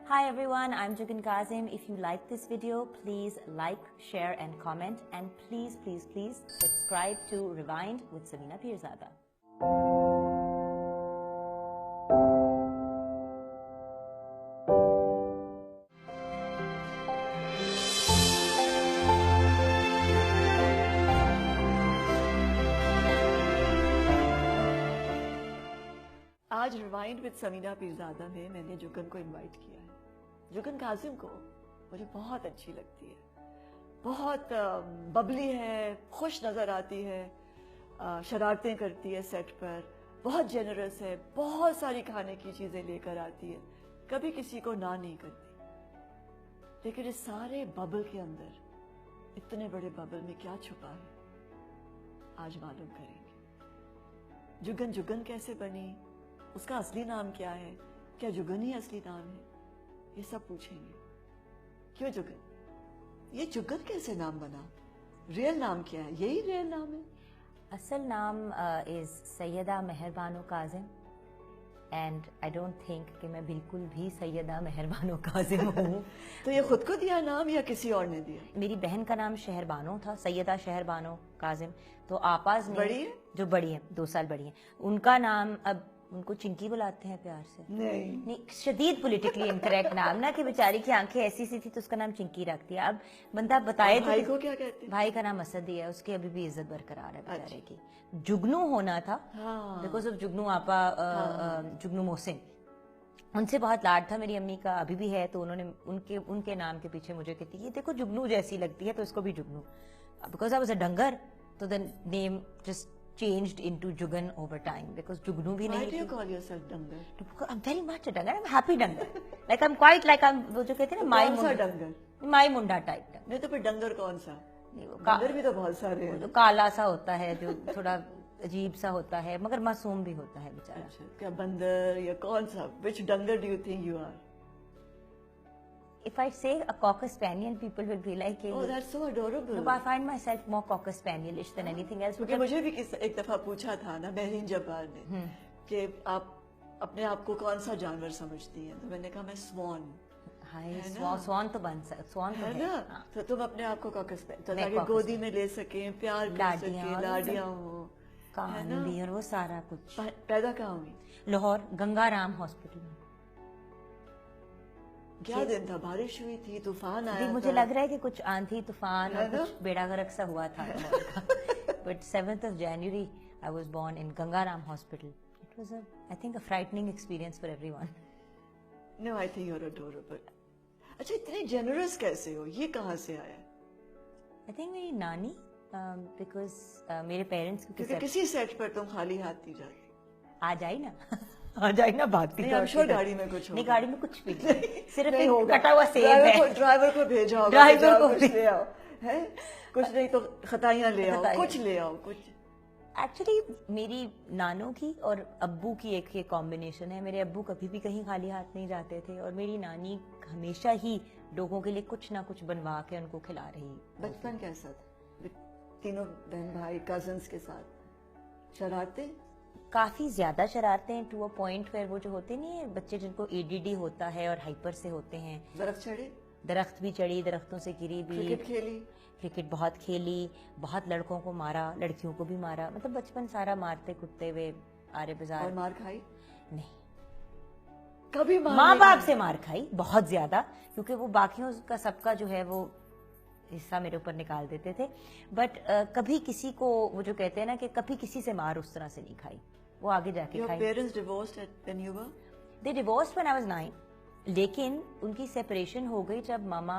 Hi everyone, I'm Jugan Kazim. If you like this video, please like, share and comment, and please subscribe to Rewind with Samina Pirzada. آج rewind with سمینا Pirzada میں نے جگن کو invite کیا ہے. جگن کاظم کو مجھے بہت اچھی لگتی ہے, بہت ببلی ہے, خوش نظر آتی ہے, شرارتیں کرتی ہے سیٹ پر, بہت جنرس ہے, بہت ساری کھانے کی چیزیں لے کر آتی ہے, کبھی کسی کو نہ نہیں کرتی. لیکن اس سارے ببل کے اندر, اتنے بڑے ببل میں کیا چھپا ہے, آج معلوم کریں گے. جگن جگن کیسے بنی, اس کا اصلی نام کیا ہے, کیا جگن ہی اصلی نام ہے, یہ سب پوچھیں گے. کیوں جگن, یہ جگن کیسے نام بنا, ریئل نام کیا ہے, یہی ریئل نام ہے؟ اصل نام is سیدہ مہر Bano Kazim and I don't think کہ میں بالکل بھی سیدہ مہر بانو کاظم ہوں. تو یہ خود کو دیا نام یا کسی اور نے دیا؟ میری بہن کا نام شہر بانو تھا, سیدہ شہر بانو کاظم. تو آپاز نے, بڑی ہے جو بڑی ہے 2 سال بڑی ہیں, ان کا نام اب ان کو چنکی بلاتے ہیں پیار سے. نہیں, شدید پولیٹیکلی انکریکٹ نام نا, کہ بیچاری کی آنکھیں ایسی سی تھی تو اس کا نام چنکی رکھ دیا. اب بندہ بتائے تو بھائی کو کیا کہتے ہیں؟ بھائی کا نام اسد ہی ہے, اس کی ابھی بھی عزت برقرار ہے بیچارے کی. جگنو ہونا تھا بیکاز آف جگنو آپا, جگنو محسن, ان سے بہت لاڈ تھا میری امی کا, ابھی بھی ہے. تو انہوں نے ان کے نام کے پیچھے مجھے کہتی یہ دیکھو جگنو جیسی لگتی ہے تو اس کو بھی جگنو, بیکاز آئی واز اے ڈنگر. تو the name just changed into Jugan over time because Jugnu بھی نہیں. Why do you call yourself Dangar? I'm very much a Dangar. I'm a happy Dangar. Like I'm quite like I'm وہ جو کہتے ہیں نا مائی مونڈا ڈنگر, مائی منڈا ٹائپ. نہیں تو پھر ڈنگر کون سا, ڈنگر بھی تو بہت سارے ہیں. جو کالا سا ہوتا ہے, جو تھوڑا عجیب سا ہوتا ہے مگر معصوم بھی ہوتا ہے بیچارہ. کیا بندر یا کون سا, which Dangar do you think you are? If I say a Cocker Spaniel, people will be like, oh that's so adorable. No, I find myself more Cocker Spanielish than anything else. کیونکہ مجھے بھی ایک دفعہ پوچھا تھا نا بحرین جبار نے کہ آپ اپنے آپ کو کون سا جانور سمجھتی ہیں, تو میں نے کہا میں سوان. سوان تو بن سکتا, سوان تو ہے نا, تو تم اپنے آپ کو کاکر تاکہ گودی میں لے سکیں, پیار کر سکیں, لاڈیاں ہوں, کہانی اور وہ سارا کچھ. پیدا کہاں ہوئی؟ لاہور گنگا رام ہاسپٹل میں. کیا دن تھا, بارش ہوئی تھی, طوفان آیا؟ مجھے لگ رہا ہے کہ کچھ آندھی طوفان اور کچھ بیڑا غرق سا ہوا تھا. But 7th of January I was born in Ganga Ram Hospital. It was I think a frightening experience for everyone. No, I think you're adorable. اچھا اتنے جنرس کیسے ہو, یہ کہاں سے آیا؟ I think میری نانی, because میرے پیرنٹس کیونکہ کسی سیٹ پر تم خالی ہاتھ نہیں جاتی. آ جائی نا, آ جائے نا بات نہیں, I'm sure گاڑی میں کچھ نہیں, گاڑی میں کچھ بھی نہیں, صرف کٹا ہوا سیب ہے. ڈرائیور کو بھیجا ہوگا, ڈرائیور کو کچھ لے آؤ, کچھ نہیں تو خطائیاں لے آؤ, کچھ لے آؤ کچھ. ایکچولی میری نانوں کی اور ابو کی ایک یہ کمبینیشن ہے. میرے ابو کبھی بھی کہیں خالی ہاتھ نہیں جاتے تھے, اور میری نانی ہمیشہ ہی لوگوں کے لیے کچھ نہ کچھ بنوا کے ان کو کھلا رہی. بچپن کیسا تھا تینوں بہن بھائی کزنس کے ساتھ؟ شرارتیں کافی زیادہ شرارتیں, ٹو اے پوائنٹ ویئر وہ جو ہوتے نہیں ہیں بچے جن کو ADD ہوتا ہے اور ہائپر سے ہوتے ہیں. درخت چڑھے, درخت بھی چڑھی, درختوں سے گری بھی, کرکٹ کھیلی, کرکٹ بہت کھیلی, بہت لڑکوں کو مارا, لڑکیوں کو بھی مارا, مطلب بچپن سارا مارتے کٹتے ہوئے آرے بازار. اور مار کھائی؟ نہیں, کبھی ماں باپ سے مار کھائی بہت زیادہ, کیونکہ وہ باقیوں کا سب کا جو ہے وہ حصہ میرے اوپر نکال دیتے تھے. بٹ کبھی کسی کو وہ جو کہتے ہیں نا کہ کبھی کسی سے مار اس طرح سے نہیں کھائی, وہ آگے جا کے کھائی. Your parents divorced when you were? They divorced when I was 9. لیکن ان کی سیپریشن ہو گئی جب ماما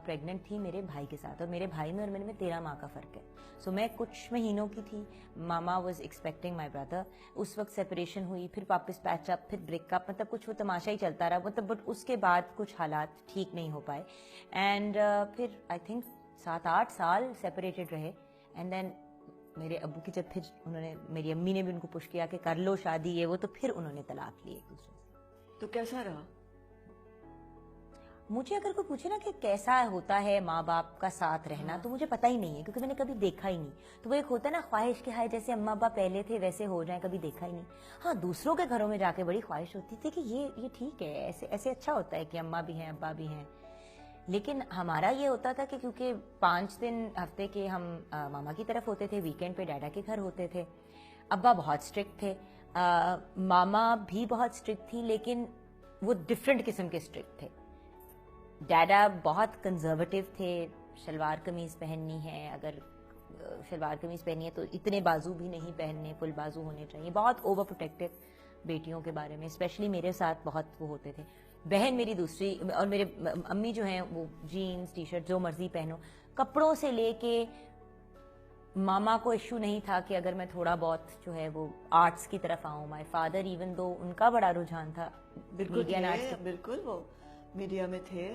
پریگننٹ تھی میرے بھائی کے ساتھ, اور میرے بھائی میں اور میرے میں 13 ماہ کا فرق ہے. سو میں کچھ مہینوں کی تھی, ماما واز ایکسپیکٹنگ مائی بردر. اس وقت سیپریشن ہوئی, پھر واپس پیچ اپ, پھر بریک اپ, مطلب کچھ وہ تماشا ہی چلتا رہا, مطلب بٹ اس کے بعد کچھ حالات ٹھیک نہیں ہو پائے. اینڈ پھر آئی تھنک 7-8 سال سیپریٹڈ رہے. اینڈ دین میرے ابو کی جب پھر انہوں نے, میری امی نے بھی ان کو پش کیا کہ کر لو شادی یہ وہ, تو پھر انہوں نے طلاق لی ایک دوسرے سے. تو کیسا رہا؟ مجھے اگر کوئی پوچھے نا کہ کیسا ہوتا ہے ماں باپ کا ساتھ رہنا تو مجھے پتہ ہی نہیں ہے کیونکہ میں نے کبھی دیکھا ہی نہیں. تو وہ ایک ہوتا ہے نا خواہش کہ ہائے جیسے اماں ابا پہلے تھے ویسے ہو جائیں, کبھی دیکھا ہی نہیں. ہاں دوسروں کے گھروں میں جا کے بڑی خواہش ہوتی تھی کہ یہ ٹھیک ہے, ایسے ایسے اچھا ہوتا ہے کہ اماں بھی ہیں ابا بھی ہیں. لیکن ہمارا یہ ہوتا تھا کہ کیونکہ 5 دن ہفتے کے ہم ماما کی طرف ہوتے تھے, ویکینڈ پہ ڈیڈا کے گھر ہوتے تھے. ابا بہت اسٹرکٹ تھے, ماما بھی بہت اسٹرکٹ تھی, لیکن وہ ڈفرینٹ قسم کے اسٹرکٹ تھے. ڈیڈا بہت کنزرویٹو تھے, شلوار قمیض پہننی ہے, اگر شلوار قمیض پہنی ہے تو اتنے بازو بھی نہیں پہننے, فل بازو ہونے چاہیے. بہت اوور پروٹیکٹیو بیٹیوں کے بارے میں, اسپیشلی میرے ساتھ بہت وہ ہوتے تھے. بہن میری دوسری اور میرے امی جو ہیں وہ جینز ٹی شرٹ جو مرضی پہنو, کپڑوں سے لے کے ماما کو ایشو نہیں تھا کہ اگر میں تھوڑا بہت جو ہے وہ آرٹس کی طرف آؤں. مائی فادر ایون دو ان کا بڑا رجحان تھا بالکل وہ میڈیا میں تھے,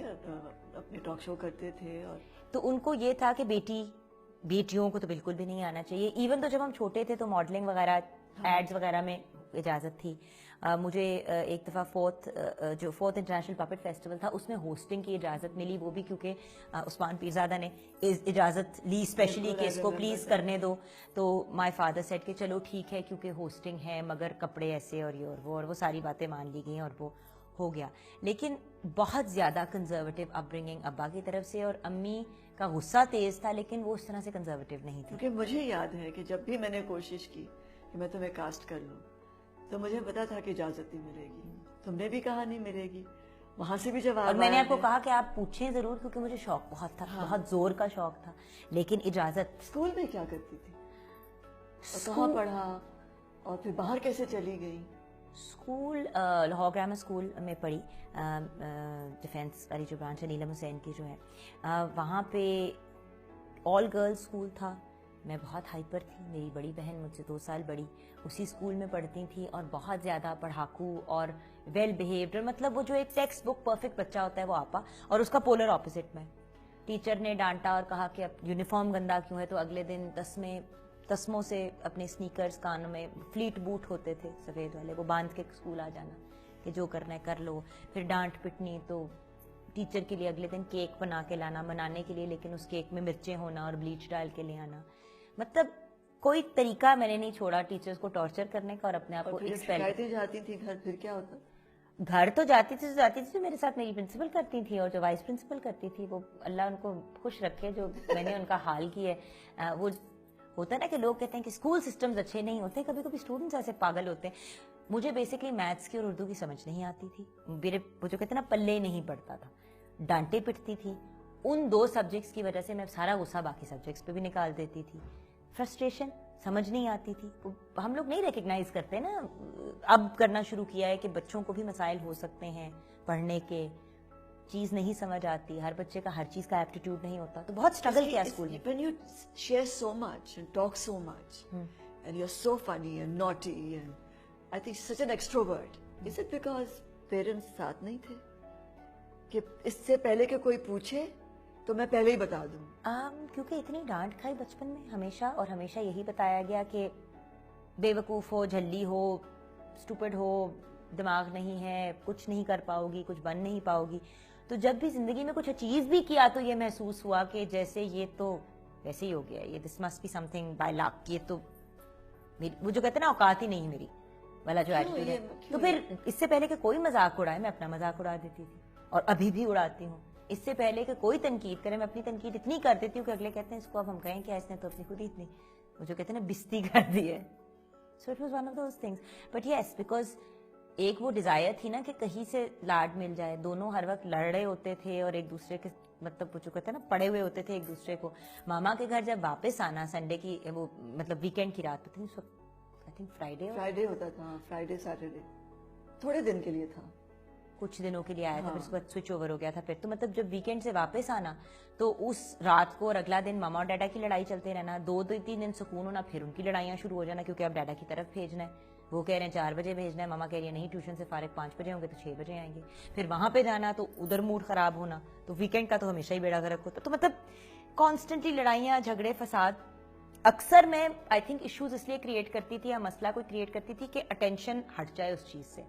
اپنے ٹاک شو کرتے تھے, اور تو ان کو یہ تھا کہ بیٹیوں کو تو بالکل بھی نہیں آنا چاہیے. ایون تو جب ہم چھوٹے تھے تو ماڈلنگ وغیرہ ایڈز وغیرہ میں اجازت تھی. مجھے ایک دفعہ فورتھ انٹرنیشنل پپٹ فیسٹیول تھا, اس میں ہوسٹنگ کی اجازت ملی, وہ بھی کیونکہ عثمان پیرزادہ نے اجازت لی اسپیشلی کہ اس کو پلیز کرنے دو. تو مائی فادر سیڈ کہ چلو ٹھیک ہے کیونکہ ہوسٹنگ ہے, مگر کپڑے ایسے اور یہ اور وہ ساری باتیں مان لی گئیں اور وہ ہو گیا. لیکن بہت زیادہ کنزرویٹو اپ برنگنگ ابا کی طرف سے, اور امی کا غصہ تیز تھا لیکن وہ اس طرح سے کنزرویٹو نہیں تھی. کیونکہ مجھے یاد ہے کہ جب بھی میں نے کوشش کی کہ میں تمہیں کاسٹ کر لوں تو مجھے پتا تھا کہ اجازت نہیں ملے گی, تم نے بھی کہا نہیں ملے گی, وہاں سے بھی جواب. اور میں نے آپ کو کہا کہ آپ پوچھیں ضرور کیونکہ مجھے شوق بہت تھا, بہت زور کا شوق تھا, لیکن اجازت. اسکول میں کیا کرتی تھی, کہاں پڑھا, اور پھر باہر کیسے چلی گئی؟ اسکول لاہور گرامر اسکول میں پڑھی, ڈیفینس والی جو برانچ ہے نیلم حسین کی جو ہے, وہاں پہ آل گرلز اسکول تھا. میں بہت ہائپر تھی, میری بڑی بہن مجھ سے 2 سال بڑی اسی اسکول میں پڑھتی تھی, اور بہت زیادہ پڑھاکو اور ویل بیہیوڈ, مطلب وہ جو ایک ٹیکسٹ بک پرفیکٹ بچہ ہوتا ہے وہ آپا, اور اس کا پولر اپوزٹ میں. ٹیچر نے ڈانٹا اور کہا کہ اب یونیفارم گندا کیوں ہے, تو اگلے دن تسموں سے اپنے سنیکرز کانوں میں فلیٹ بوٹ ہوتے تھے سفید والے, وہ باندھ کے اسکول آ جانا کہ جو کرنا ہے کر لو. پھر ڈانٹ پٹنی, تو ٹیچر کے لیے اگلے دن کیک بنا کے لانا منانے کے لیے, لیکن اس کیک میں مرچیں ہونا اور بلیچ ڈال کے لے آنا. مطلب کوئی طریقہ میں نے نہیں چھوڑا ٹیچرز کو ٹارچر کرنے کا اور اپنے آپ کو شکایتیں جاتی تھیں گھر, پھر کیا ہوتا؟ گھر تو جاتی تھی جو میرے ساتھ میری پرنسپل کرتی تھی اور جو وائس پرنسپل کرتی تھی, وہ اللہ ان کو خوش رکھے جو میں نے ان کا حال کی ہے. وہ ہوتا ہے نا کہ لوگ کہتے ہیں کہ اسکول سسٹمز اچھے نہیں ہوتے, کبھی کبھی اسٹوڈنٹس ایسے پاگل ہوتے ہیں. مجھے بیسکلی میتھس کی اور اردو کی سمجھ نہیں آتی تھی, میرے وہ جو کہتے ہیں نا پلے نہیں پڑتا تھا, ڈانٹے پٹتی تھی. ان 2 سبجیکٹس کی وجہ سے میں سارا غصہ باقی سبجیکٹس پہ بھی نکال دیتی تھی. فرسٹریشن سمجھ نہیں آتی تھی. ہم لوگ نہیں ریکگنائز کرتے نا, اب کرنا شروع کیا ہے کہ بچوں کو بھی مسائل ہو سکتے ہیں پڑھنے کے, چیز نہیں سمجھ آتی, ہر بچے کا ہر چیز کا ایپٹیٹیوڈ نہیں ہوتا. تو بہت اسٹرگل کیا اسکول میں. When you share so much and talk so much and you're so funny and naughty and I think such an extrovert, is it because parents ساتھ نہیں تھے کہ اس سے پہلے کہ کوئی پوچھے تو میں پہلے ہی بتا دوں؟ کیونکہ اتنی ڈانٹ کھائی بچپن میں ہمیشہ, اور ہمیشہ یہی بتایا گیا کہ بے وقوف ہو, جھلی ہو, اسٹوپڈ ہو, دماغ نہیں ہے, کچھ نہیں کر پاؤ گی, کچھ بن نہیں پاؤ گی. تو جب بھی زندگی میں کچھ اچیو بھی کیا تو یہ محسوس ہوا کہ جیسے یہ تو ویسے ہی ہو گیا, یہ this must be something by luck, یہ تو وہ جو کہتے ہیں نا اوقات ہی نہیں میری والا جو ایٹیٹیوڈ ہے. تو پھر اس سے پہلے کہ کوئی مذاق اڑائے میں اپنا مذاق اڑا دیتی تھی, اور ابھی بھی اڑاتی ہوں. اس سے پہلے کہ کوئی تنقید کرے میں اپنی تنقید اتنی کر دیتی ہوں کہ اگلے کہتے ہیں اس کو اب ہم کہیں کیا, اس نے تو اپنی خود ہی اتنی وہ جو کہتے ہیں نا بستی کر دی ہے. So it was one of those things. But yes, because ایک وہ ڈیزائر تھی نا کہ کہیں سے لاڈ مل جائے. دونوں ہر وقت لڑ رہے ہوتے تھے اور ایک دوسرے کے مطلب جو کہتے ہیں نا پڑے ہوئے ہوتے تھے ایک دوسرے کو. ماما کے گھر جب واپس آنا سنڈے کی وہ مطلب ویکینڈ کی رات تھی, آئی تھنک فرائیڈے ہوتا تھا, فرائیڈے سیٹرڈے تھوڑے دن کے لیے تھا, کچھ دنوں کے لیے آیا تھا, پھر اس کے بعد سوئچ اوور ہو گیا تھا. پھر تو مطلب جب ویکینڈ سے واپس آنا تو اس رات کو اور اگلا دن ماما اور ڈیڈا کی لڑائی چلتے رہنا, 2-3 دن سکون ہونا, پھر ان کی لڑائیاں شروع ہو جانا کیونکہ اب ڈیڈا کی طرف بھیجنا ہے. وہ کہہ رہے ہیں 4 بجے بھیجنا ہے, ماما کہہ رہی ہے نہیں ٹیوشن سے فارغ 5 بجے ہوں گے تو 6 بجے آئیں گے. پھر وہاں پہ جانا تو ادھر موڈ خراب ہونا. تو ویکینڈ کا تو ہمیشہ ہی بیڑا غرق ہوتا. تو مطلب کانسٹنٹلی لڑائیاں, جھگڑے, فساد. اکثر میں آئی تھنک ایشوز اس لیے کریٹ کرتی تھی یا مسئلہ کوئی کریٹ کرتی تھی کہ اٹینشن ہٹ جائے اس چیز سے.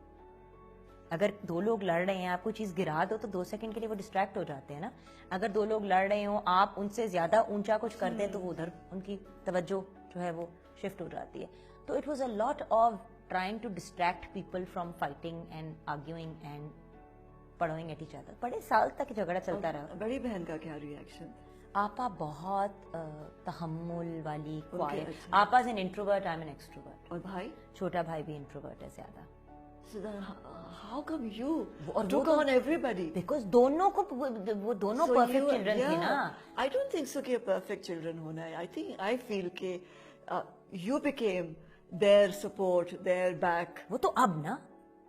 اگر دو لوگ لڑ رہے ہیں آپ کوئی چیز گرا دو تو 2 سیکنڈ کے لیے وہ ڈسٹریکٹ ہو جاتے ہیں نا. اگر 2 لوگ لڑ رہے ہوں آپ ان سے زیادہ اونچا کچھ کر دیں تو وہ ادھر ان کی توجہ جو ہے وہ شفٹ ہو جاتی ہے. تو it was a lot of trying to distract people from fighting and arguing and parroting at each other. بڑے سال تک جھگڑا چلتا رہا. بڑی بہن کا کیا ریئیکشن؟ آپا بہت تحمل والی کوائٹ. آپا is an introvert, I am an extrovert. اور بھائی؟ چھوٹا بھائی بھی انٹروورٹ ہے زیادہ. How come you took on everybody? Because دونوں کو وہ دونوں پرفیکٹ چلڈرن تھے نا. I don't think so کہ perfect children ہونا ہے. I feel کہ you became their support, their back. وہ تو اب نا,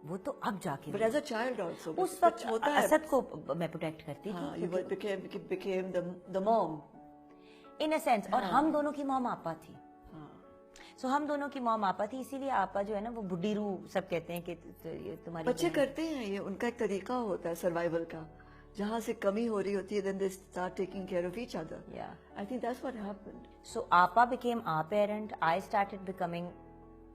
وہ تو اب جا کے. But as a child also. اس وقت اسد کو میں پروٹیکٹ کرتی تھی. You became the mom. In a sense. اور ہم دونوں کی مام آپا تھی. سو ہم دونوں کی مام آپا تھی, اسی لیے آپا جو ہے نا وہ بڈھی روح سب کہتے ہیں کہ تمہاری. بچے کرتے ہیں یہ, ان کا ایک طریقہ ہوتا ہے سروائیول کا. جہاں سے کمی ہو رہی ہوتی ہے then they start taking care of each other. Yeah. I think that's what happened. So Appa became our parent. I started becoming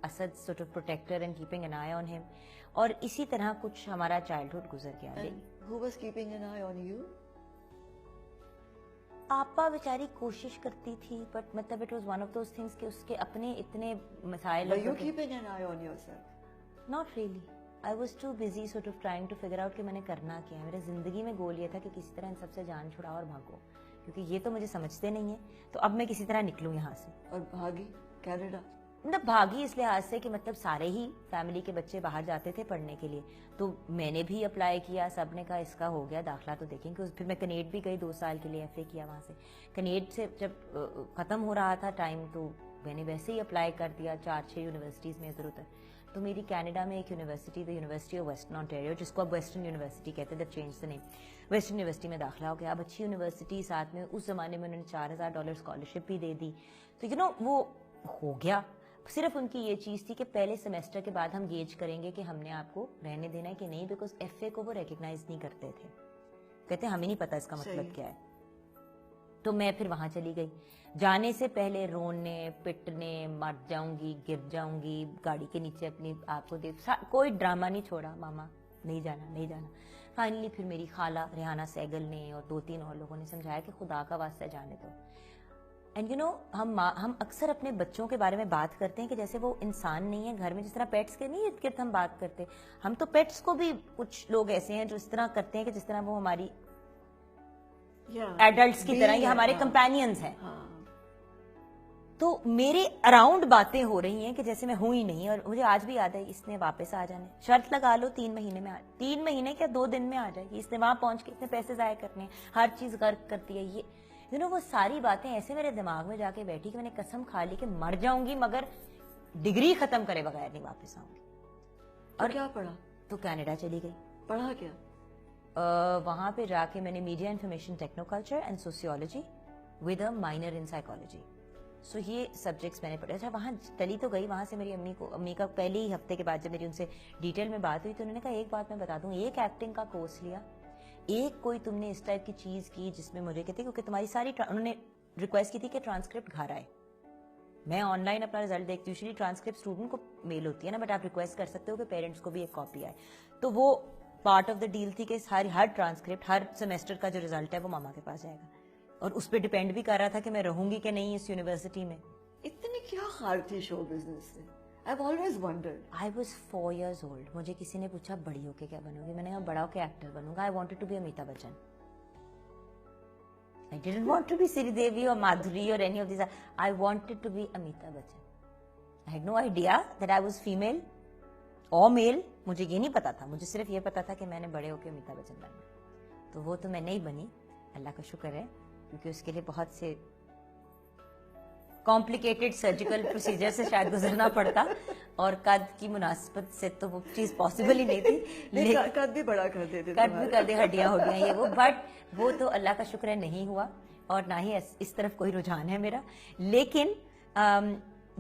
Asad's sort of protector and keeping an eye on him. اور اسی طرح کچھ ہمارا childhood گزر گیا. And who was keeping an eye on you? آپا بیچاری کوشش کرتی تھی بٹ مطلب it was one of those things کہ اس کے اپنے اتنے مسائل. Were you keeping an eye on yourself? Not really. I was too busy sort of trying to figure out کہ میں نے کرنا کیا ہے. میرے زندگی میں گول یہ تھا کہ کسی طرح ان سب سے جان چھڑاؤ اور بھاگو, کیونکہ یہ تو مجھے سمجھتے نہیں ہیں تو اب میں کسی طرح نکلوں یہاں سے. اور بھاگی کینیڈا؟ مطلب بھاگی اس لحاظ سے کہ مطلب سارے ہی فیملی کے بچے باہر جاتے تھے پڑھنے کے لیے, تو میں نے بھی اپلائی کیا. سب نے کہا اس کا ہو گیا داخلہ تو دیکھیں گے. پھر میں کنیڈ بھی گئی 2 سال کے لیے, ایف اے کیا وہاں سے. کنیڈ سے جب ختم ہو رہا تھا ٹائم تو میں نے ویسے ہی اپلائی کر دیا 4-6 یونیورسٹیز میں ادھر ادھر. تو میری کینیڈا میں ایک university, the university of western Ontario, جس کو اب ویسٹرن یونیورسٹی کہتے ہیں, the change the name, western university میں داخلہ ہو گیا. اب اچھی یونیورسٹی, ساتھ میں اس زمانے میں انہوں نے $4,000 اسکالرشپ بھی دے دی. تو وہ ہو گیا. صرف ان کی یہ چیز تھی کہ پہلے سیمیسٹر کے بعد ہم گیج کریں گے کہ ہم نے آپ کو رہنے دینا ہے کہ نہیں, بیکاز ایف اے کو وہ ریکگنائز نہیں کرتے تھے, کہتے ہمیں نہیں پتا اس کا مطلب کیا ہے. تو میں پھر وہاں چلی گئی. جانے سے پہلے رونے پٹنے, مر جاؤں گی, گر جاؤں گی, گاڑی کے نیچے اپنی آپ کو کوئی ڈرامہ نہیں چھوڑا, ماما نہیں جانا نہیں جانا. فائنلی پھر میری خالہ ریحانہ سہگل نے اور 2-3 اور لوگوں نے سمجھایا کہ خدا کا واسطہ جانے دو. اینڈ ہم اکثر اپنے بچوں کے بارے میں بات کرتے ہیں کہ جیسے وہ انسان نہیں ہے گھر میں, جس طرح پیٹس کے نہیں ارد گرد ہم بات کرتے. ہم تو پیٹس کو بھی کچھ لوگ ایسے ہیں جو اس طرح کرتے ہیں کہ جس طرح وہ ہماری ایڈلٹس کی طرح یا ہمارے کمپینینز ہیں. تو میرے اراؤنڈ باتیں ہو رہی ہیں کہ جیسے میں ہوں ہی نہیں. اور مجھے آج بھی یاد ہے اس نے واپس آ جانے, شرط لگا لو 3 مہینے میں 3 مہینے کیا 2 دن میں آ جائے گی. اس نے وہاں پہنچ کے اتنے پیسے ضائع کرنے, ہر چیز غرق کرتی ہے. یہ وہ ساری باتیں ایسے میرے دماغ میں جا کے بیٹھی کہ میں نے قسم کھا لی کہ مر جاؤں گی مگر ڈگری ختم کرے بغیر نہیں واپس آؤں گی. اور کیا پڑھا؟ تو کینیڈا چلی گئی. پڑھا کیا؟ وہاں پہ جا کے میں نے media information technoculture and sociology with a minor in psychology. So یہ سبجیکٹس میں نے پڑھے. اچھا وہاں چلی تو گئی, وہاں سے میری امی کا پہلے ہی ہفتے کے بعد جب میری ان سے ڈیٹیل میں بات ہوئی تو انہوں نے کہا ایک بات میں بتا دوں, ایک ایکٹنگ کا کورس لیا, ایک کوئی تم نے اس ٹائپ کی چیز کی جس میں مجھے کہتے کیونکہ تمہاری ساری انہوں نے ریکویسٹ کی تھی کہ ٹرانسکرپٹ گھر آئے. میں آن لائن اپنا رزلٹ دیکھتی ہوں, یوزلی ٹرانسکرپٹ اسٹوڈنٹ کو میل ہوتی ہے نا, بٹ آپ ریکویسٹ کر سکتے ہو کہ پیرنٹس کو بھی ایک کاپی آئے. تو وہ پارٹ آف دا ڈیل تھی کہ ہر ٹرانسکرپٹ ہر سیمیسٹر کا جو رزلٹ ہے وہ ماما کے پاس جائے گا, اور اس پہ ڈیپینڈ بھی کر رہا تھا کہ میں رہوں گی کہ نہیں اس یونیورسٹی میں. اتنی کیا خار تھی شو بزنس سے؟ I've always wondered. I was 4 years old. مجھے کسی نے پوچھا بڑی ہو کے کیا بنو گی, میں نے کہا بڑا ہو کے actor Bannu God. I wanted to be Amitabh Bachchan. I didn't want to be Sri Devi or Madhuri or any of these. I wanted to be Amitabh Bachchan. I had no idea that I was female or male. مجھے یہ نہیں پتا تھا, مجھے صرف یہ پتا تھا کہ میں نے بڑے ہو کے امیتابھ بچن بننا. تو وہ تو میں نہیں بنی, اللہ کا شکر ہے, کیونکہ اس کے لیے بہت سے کمپلیکیٹڈ سرجیکل پروسیجر سے شاید گزرنا پڑتا, اور قد کی مناسبت سے تو وہ چیز پاسبل ہی نہیں تھی. قد بھی بڑا کر دیتے, قد بھی کر دے, ہڈیاں ہو گیا یہ وہ, بٹ وہ تو اللہ کا شکر ہے نہیں ہوا, اور نہ ہی اس طرف کوئی رجحان ہے میرا. لیکن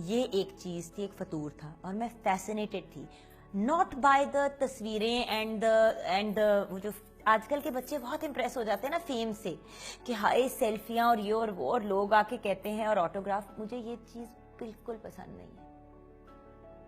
یہ ایک چیز تھی, ایک فطور تھا, اور میں فیسنیٹڈ تھی ناٹ بائی دا تصویریں اینڈ وہ جو آج کل کے بچے بہت امپریس ہو جاتے ہیں نا فیم سے, کہ ہائے سیلفیاں اور یہ اور وہ, اور لوگ آ کے کہتے ہیں اور آٹوگراف. مجھے یہ چیز بالکل پسند نہیں ہے.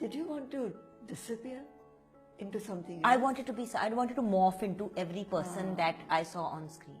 Did you want to disappear into something I else? wanted to morph into every person that I saw on screen.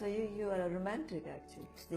So you are a romantic actually.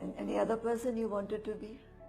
And any other person you wanted to be?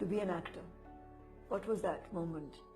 To be an actor. What was that moment?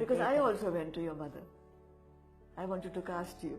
Because I also went to your mother. I wanted to cast you.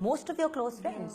Most of your close friends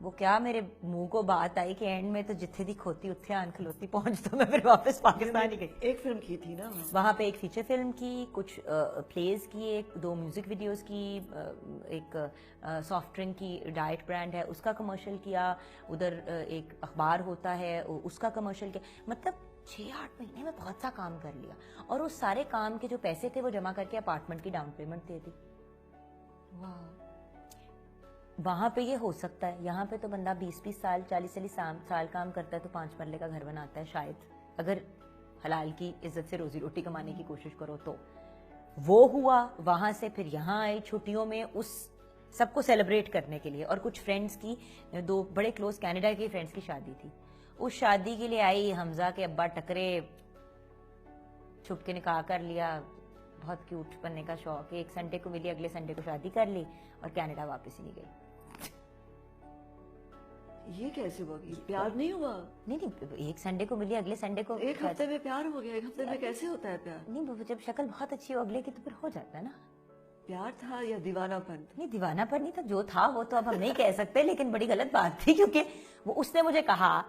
وہ کیا میرے منہ کو بات آئی کہ and میں تو جتھے دی کھوتی اتھے آن کھلوتی پہنچ تو میں پھر واپس پاکستان ہی گئی. ایک فلم کی تھی نا وہاں پہ ایک فیچر فلم کی, کچھ پلیز کیے, 2 میوزک ویڈیوز کی, ایک سافٹ ڈرنک کی ڈائٹ برانڈ ہے اس کا کمرشل کیا, ادھر ایک اخبار ہوتا ہے اس کا کمرشل کیا. مطلب 6-8 مہینے میں بہت سا کام کر لیا, اور اس سارے کام کے جو پیسے تھے وہ جمع کر کے اپارٹمنٹ کی ڈاؤن پیمنٹ دے دی. وہاں پہ یہ ہو سکتا ہے, یہاں پہ تو بندہ 20 سال 40 سال کام کرتا ہے تو 5 مرلے کا گھر بناتا ہے شاید, اگر حلال کی عزت سے روزی روٹی کمانے کی کوشش کرو تو. وہ ہوا, وہاں سے پھر یہاں آئی چھٹیوں میں اس سب کو سیلیبریٹ کرنے کے لیے, اور کچھ فرینڈس کی 2 بڑے کلوز کینیڈا کی فرینڈس کی شادی تھی. اس شادی کے لیے آئی, حمزہ کے ابا ٹکرے, چھپ کے نکاح کر لیا, بہت کیوٹ بننے کا شوق, ایک سنڈے کو ملی, اگلے سنڈے کو شادی کر لی اور کینیڈا واپس ہی نہیں گئی. یہ کیسے ہوا؟ پیار نہیں ہوا؟ نہیں, ایک سنڈے کو ملی, اگلے سنڈے کو ایک ہفتے میں پیار ہو گیا. ایک ہفتے میں کیسے ہوتا ہے پیار؟ نہیں, جب شکل بہت اچھی ہو اگلے کی تو پھر ہو جاتا ہے نا. پیار تھا یا دیوانہ پن؟ نہیں, دیوانہ پن نہیں تھا, جو تھا وہ تو اب ہم نہیں کہہ سکتے, لیکن بڑی غلط بات تھی کیونکہ وہ اس نے مجھے کہا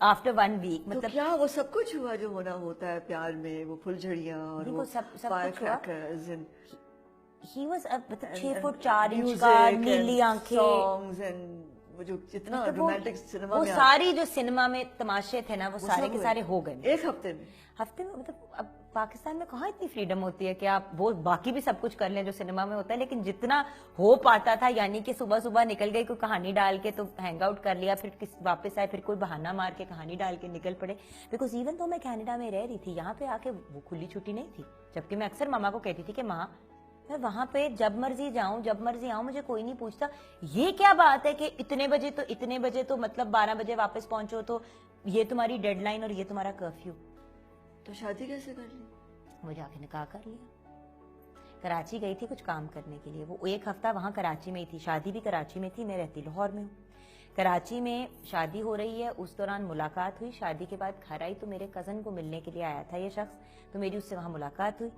آفٹر 1 ویک, مطلب کیا وہ سب کچھ ہوا جو ہونا ہوتا ہے پیار میں, وہ پھلجھڑیاں اور وہ fire crackers and he was مطلب 6 فٹ 4 انچ کا, نیلی آنکھیں, سانگز اینڈ وہ جو جتنا رومانٹک سنیما وہ میں ساری جو سنیما میں تماشے تھے نا وہ سارے کے سارے ہو گئے ایک ہفتے میں. مطلب اب پاکستان میں کہاں اتنی فریڈم ہوتی ہے کہ آپ وہ باقی بھی سب کچھ کر لیں جو سنیما میں ہوتا ہے, لیکن جتنا ہو پاتا تھا, یعنی کہ صبح نکل گئی, کوئی کہانی ڈال کے تو ہینگ آؤٹ کر لیا, پھر واپس آئے, پھر کوئی بہانہ مار کے کہانی ڈال کے نکل پڑے. بیکاز ایون تو میں کینیڈا میں رہ رہی تھی, یہاں پہ آ کے وہ کھلی چھٹی نہیں تھی, جبکہ میں اکثر ماما کو کہتی تھی کہ ماں میں وہاں پہ جب مرضی جاؤں جب مرضی آؤں, مجھے کوئی نہیں پوچھتا. یہ کیا بات ہے کہ اتنے بجے تو مطلب 12 بجے واپس پہنچو تو یہ تمہاری ڈیڈ لائن اور یہ تمہارا کرفیو. تو شادی کیسے کر لی؟ وہ جا کے نکاح کر لیا. کراچی گئی تھی کچھ کام کرنے کے لیے, وہ 1 ہفتہ وہاں کراچی میں ہی تھی, شادی بھی کراچی میں تھی, میں رہتی لاہور میں ہوں. کراچی میں شادی ہو رہی ہے, اس دوران ملاقات ہوئی, شادی کے بعد گھر آئی تو میرے کزن کو ملنے کے لیے آیا تھا یہ شخص, تو میری اس سے وہاں ملاقات ہوئی.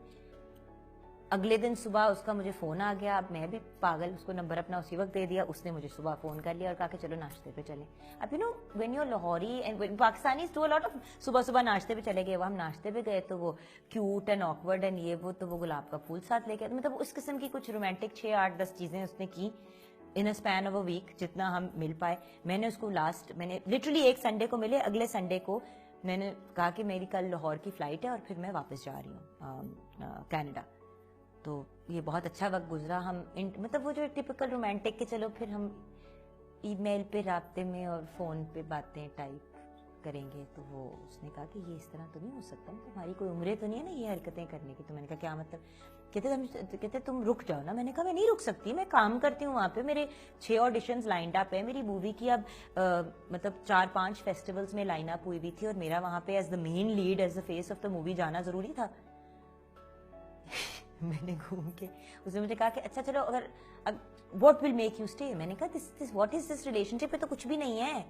اگلے دن صبح اس کا مجھے فون آ گیا, اب میں بھی پاگل, اس کو نمبر اپنا اسی وقت دے دیا, اس نے مجھے صبح فون کر لیا اور کہا کہ چلو ناشتے پہ چلیں. اب you know when you Lahori and Pakistanis do a lot of صبح ناشتے پہ چلے گئے, وہ ہم ناشتے پہ گئے تو وہ کیوٹ اینڈ آکورڈ اینڈ یہ وہ, تو وہ گلاب کا پھول ساتھ لے کے, مطلب اس قسم کی کچھ رومانٹک 6-8-10 چیزیں اس نے کی ان اے اسپین آف اے ویک, جتنا ہم مل پائے. میں نے اس کو میں نے لٹرلی ایک سنڈے کو ملے, اگلے سنڈے کو میں نے کہا کہ میری کل لاہور کی فلائٹ ہے اور پھر میں واپس جا رہی ہوں کینیڈا. تو یہ بہت اچھا وقت گزرا. ہم مطلب وہ جو ٹپکل رومانٹک کہ چلو پھر ہم ای میل پہ رابطے میں اور فون پہ باتیں ٹائپ کریں گے, تو وہ اس نے کہا کہ یہ اس طرح تو نہیں ہو سکتا, تمہاری کوئی عمریں تو نہیں ہے نا یہ حرکتیں کرنے کی. تو میں نے کہا کیا مطلب؟ کہتے تم رک جاؤ نا. میں نے کہا میں نہیں رک سکتی, میں کام کرتی ہوں وہاں پہ, میرے 6 آڈیشنز لائنڈ اپ ہے, میری مووی کی اب مطلب 4-5 فیسٹیولز میں لائن اپ ہوئی بھی تھی, اور میرا وہاں پہ as the main lead, as the face of the movie جانا ضروری تھا. میں نے گھوم کے اس نے مجھے کہا کہ اچھا چلو اگر what will make you stay. میں نے کہا واٹ از دس ریلیشن شپ, پہ تو کچھ بھی نہیں ہے,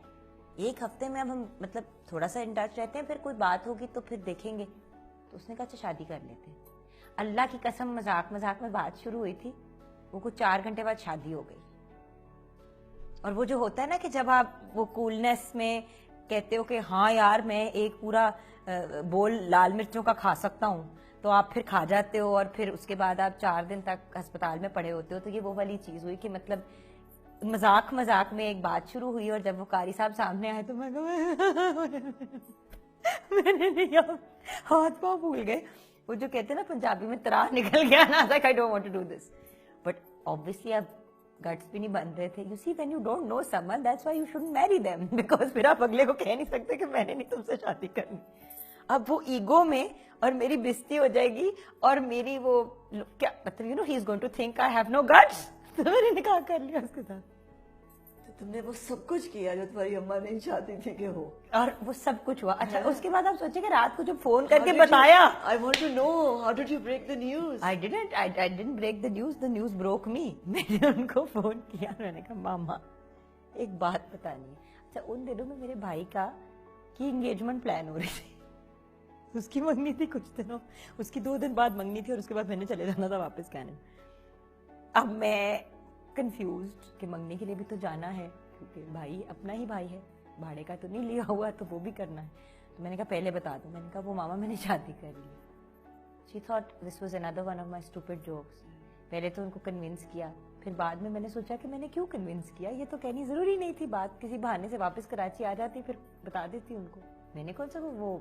1 ہفتے میں اب ہم مطلب تھوڑا سا ان ٹچ رہتے ہیں, پھر کوئی بات ہوگی تو پھر دیکھیں گے. تو اس نے کہا اچھا شادی کر لیتے ہیں. اللہ کی قسم مذاق میں بات شروع ہوئی تھی, وہ کچھ 4 گھنٹے بعد شادی ہو گئی. اور وہ جو ہوتا ہے نا کہ جب آپ وہ کولنس میں کہتے ہو کہ ہاں یار میں ایک پورا بول لال مرچوں کا کھا سکتا ہوں, تو آپ پھر کھا جاتے ہو, اور پھر اس کے بعد آپ 4 دن تک ہسپتال میں پڑے ہوتے ہو. تو یہ وہ والی چیز ہوئی کہ مطلب مذاق میں ایک بات شروع ہوئی, اور جب وہ قاری صاحب سامنے آئے تو میں نے نہیں, ہاتھ پاؤں بھول گئے. وہ جو کہتے ہیں نا پنجابی میں تراہ نکل گیا نا, like I don't want to do this. But obviously اب گٹس بھی نہیں بن رہے تھے. You see when you don't know someone, that's why you shouldn't marry them, because پھر آپ اگلے کو کہہ نہیں سکتے کہ میں نے نہیں تم سے شادی کرنی. اب وہ ایگو میں اور میری بےزتی ہو جائے گی, اور میری وہ کیا مطلب you know he is going to think I have no guts. تو میں نے نکاح کر لیا اس کے ساتھ. تم نے وہ سب کچھ کیا جو تمہاری اماں نہیں چاہتی تھی کہ ہو, اور وہ سب کچھ ہوا. اچھا اس کے بعد آپ سوچیں کہ رات کو جو فون کر کے بتایا, I want to know how did you break the news? I didn't break the news broke me. میں نے ان کو فون کیا, میں نے کہا ماما ایک بات بتانی ہے. اچھا ان دنوں میں میرے بھائی کی انگیجمنٹ پلان ہو رہی تھی, اس کی منگنی تھی کچھ دنوں, اس کی 2 دن بعد منگنی تھی, اور اس کے بعد میں نے چلے جانا تھا واپس کینیڈا. اب میں کنفیوزڈ کہ منگنی کے لیے بھی تو جانا ہے, کیونکہ بھائی اپنا ہی بھائی ہے, بھاڑے کا تو نہیں لیا ہوا, تو وہ بھی کرنا ہے. تو میں نے کہا پہلے بتا دو. میں نے کہا وہ ماما میں نے شادی کر لی. She thought this was another one of my stupid jokes. پہلے تو ان کو کنونس کیا, پھر بعد میں نے سوچا کہ میں نے کیوں کنونس کیا, یہ تو کہنی ضروری نہیں تھی بات, کسی بہانے سے واپس کراچی آ جاتی پھر بتا دیتی ان کو. میں نے کون سا وہ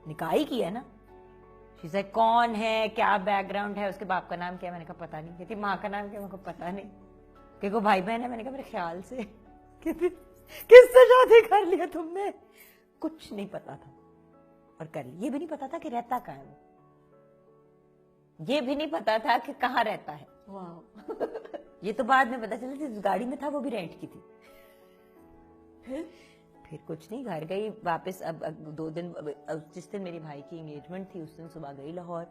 نکاح ہی کیا ہے نا. She's like کون ہے, کیا بیک گراؤنڈ ہے, اس کے باپ کا نام کیا, میں نے کہا پتا نہیں. کہتی ماں کا نام کیا, میں کو پتا نہیں. کہ وہ بھائی بہن ہے, میں نے کہا میرے خیال سے. کس سے شادی کر لیا تم نے, کچھ نہیں پتا تھا. اور کر لی. یہ بھی نہیں پتا تھا کہ رہتا کہاں ہے وہ, یہ بھی نہیں پتا تھا کہ کہاں رہتا ہے. واو. یہ تو بعد میں پتا چلا جس گاڑی میں تھا وہ بھی رینٹ کی تھی. پھر کچھ نہیں, گھر گئی واپس. اب 2 دن, جس دن میری بھائی کی انگیجمنٹ تھی اس دن صبح گئی لاہور.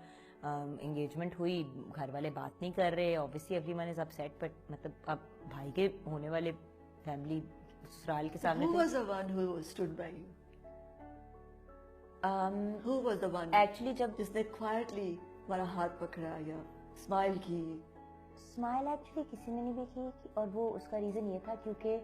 انگیجمنٹ ہوئی, گھر والے بات نہیں کر رہے, obviously everyone is upset, but مطلب اب بھائی کے ہونے والے فیملی سسرال کے سامنے. Who was the one who stood by you? Who was the one actually جب جس نے quietly ہمارا ہاتھ پکڑا یا اسمائل کی؟ اسمائل ایکچولی کسی نے نہیں بھی کی, اور وہ اس کا ریزن یہ تھا کیونکہ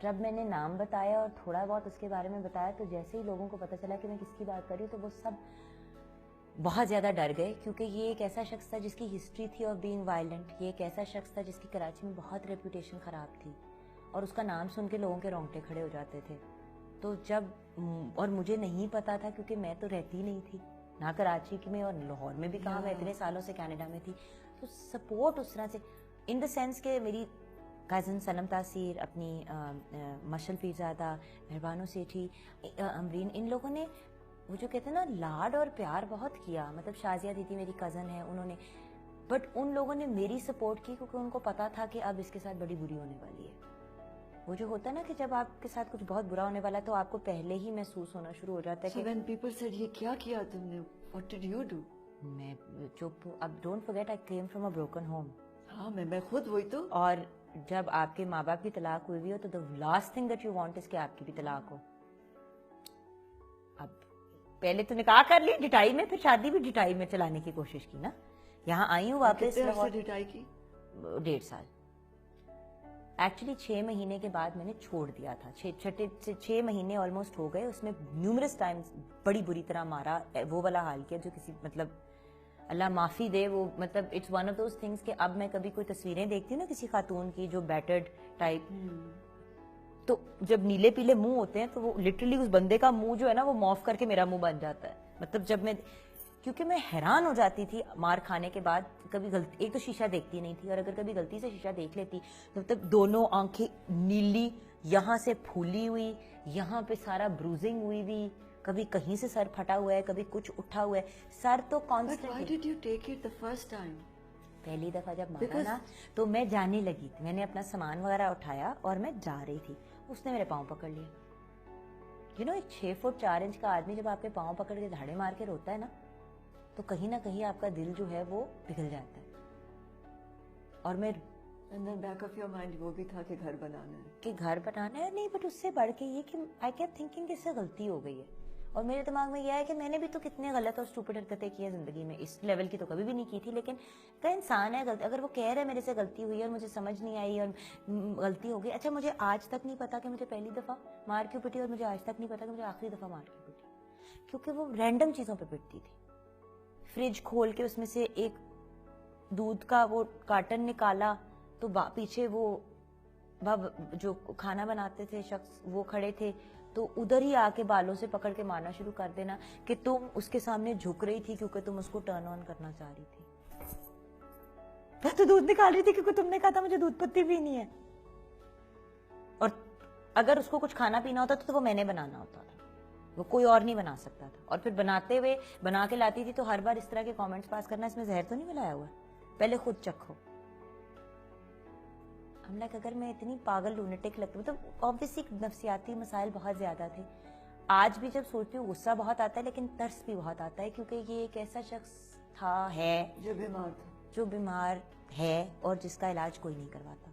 جب میں نے نام بتایا اور تھوڑا بہت اس کے بارے میں بتایا, تو جیسے ہی لوگوں کو پتہ چلا کہ میں کس کی بات کر رہی ہوں, تو وہ سب بہت زیادہ ڈر گئے, کیونکہ یہ ایک ایسا شخص تھا جس کی ہسٹری تھی آف بینگ وائلنٹ. یہ ایک ایسا شخص تھا جس کی کراچی میں بہت ریپوٹیشن خراب تھی, اور اس کا نام سن کے لوگوں کے رونگٹے کھڑے ہو جاتے تھے. تو جب, اور مجھے نہیں پتا تھا کیونکہ میں تو رہتی نہیں تھی نہ کراچی میں, اور لاہور میں بھی کہاں, میں اتنے سالوں سے کینیڈا میں تھی. تو سپورٹ اس طرح سے, ان دا سینس کہ میری کزن سنم تاثیر, اپنی مشل پیرزادہ, مہربانو سیٹھی, امرین, ان لوگوں نے وہ جو کہتے ہیں نا لاڈ اور پیار بہت کیا. مطلب شازیہ دیدی میری کزن ہے, انہوں نے, بٹ ان لوگوں نے میری سپورٹ کی کیونکہ ان کو پتا تھا کہ اب اس کے ساتھ بڑی بری ہونے والی ہے. وہ جو ہوتا ہے نا کہ جب آپ کے ساتھ کچھ بہت برا ہونے والا ہے تو آپ کو پہلے ہی محسوس ہونا شروع ہو جاتا ہے So کہ when people said یہ کیا کیا تم نے, what did you do? میں چپ. اب don't forget I came from a broken home. ہاں میں خود وہی تو. اور جب آپ کے ماں باپ کی طلاق ہوئی ہو تو the last thing that you want is کہ آپ کی بھی طلاق ہو. اب پہلے تو نکاح کر لی ڈٹائی میں, پھر شادی بھی ڈٹائی میں چلانے کی کوشش کی نا. یہاں آئی ہوں واپس. کتنے عرصے ڈٹائی کی؟ 1.5 سال. ایکچولی 6 مہینے کے بعد میں نے چھوڑ دیا تھا. 6 مہینے آلموسٹ ہو گئے, اس میں نیومرس ٹائمز بڑی بری طرح مارا, وہ والا حال کیا جو کسی, مطلب اللہ معافی دے, وہ مطلب it's one of those things کہ اب میں کبھی کوئی تصویریں دیکھتی ہوں نا کسی خاتون کی جو بیٹرڈ ٹائپ, تو جب نیلے پیلے منہ ہوتے ہیں تو وہ لٹرلی اس بندے کا منہ جو ہے نا وہ معاف کر کے میرا منہ بن جاتا ہے. مطلب جب میں, کیونکہ میں حیران ہو جاتی تھی مار کھانے کے بعد. کبھی غلطی, ایک تو شیشہ دیکھتی نہیں تھی, اور اگر کبھی غلطی سے شیشہ دیکھ لیتی تو مطلب دونوں آنکھیں نیلی, یہاں سے پھولی ہوئی, یہاں پہ سارا بروزنگ ہوئی ہوئی, کبھی کہیں سے سر پھٹا ہوا ہے, کبھی کچھ اٹھا ہوا ہے, سر تو But why did you take it the first time? پہلی دفعہ جب مارا نا تو میں جانے لگی تھی, میں نے اپنا سامان وغیرہ اٹھایا اور میں جا رہی تھی, اس نے میرے پاؤں پکڑ لیا. ایک 6 فٹ 4 انچ کا آدمی جب آپ کے پاؤں پکڑ کے دھاڑے مار کے روتا ہے نا, تو کہیں نہ کہیں آپ کا دل جو ہے وہ پگھل جاتا ہے. اور میں And then back of your mind وہ بھی تھا کہ گھر بنانا ہے. کہ گھر بنانا ہے, نہیں, بٹ اس سے بڑھ کے یہ کہ I kept thinking کہ اس سے غلطی ہو گئی ہے. اور میرے دماغ میں یہ ہے کہ میں نے بھی تو کتنے غلط اور اسٹوپڈ حرکتیں کی ہیں زندگی میں, اس لیول کی تو کبھی بھی نہیں کی تھی, لیکن کا انسان ہے, اگر وہ کہہ رہا ہے میرے سے غلطی ہوئی اور مجھے سمجھ نہیں آئی اور غلطی ہو گئی. اچھا, مجھے آج تک نہیں پتا کہ مجھے پہلی دفعہ مار کیوں پٹی, اور مجھے آج تک نہیں پتا کہ مجھے آخری دفعہ مار کیوں پٹی, کیونکہ وہ رینڈم چیزوں پہ پٹتی تھی. فریج کھول کے اس میں سے ایک دودھ کا وہ کارٹن نکالا تو پیچھے وہ جو کھانا بناتے تھے شخص وہ کھڑے تھے, تو ادھر ہی آ کے بالوں سے پکڑ کے مارنا شروع کر دینا کہ تم اس کے سامنے جھک رہی تھی کیونکہ تم اس کو ٹرن آن کرنا چاہ رہی تھی. میں تو دودھ نکال رہی تھی کیونکہ تم نے کہا تھا مجھے دودھ پتی پینی ہے, اور اگر اس کو کچھ کھانا پینا ہوتا تو وہ میں نے بنانا ہوتا تھا, وہ کوئی اور نہیں بنا سکتا تھا. اور پھر بناتے ہوئے بنا کے لاتی تھی تو ہر بار اس طرح کے کامنٹس پاس کرنا, اس میں زہر تو نہیں ملایا ہوا, پہلے خود چکھو. ہم لائک اگر میں اتنی پاگل لونیٹک لگتی ہوں, تو obviously نفسیاتی مسائل بہت زیادہ تھے. آج بھی جب سوچتی ہوں غصہ بہت آتا ہے, لیکن ترس بھی بہت آتا ہے, کیونکہ یہ ایک ایسا شخص تھا, ہے, جو بیمار ہے اور جس کا علاج کوئی نہیں کرواتا.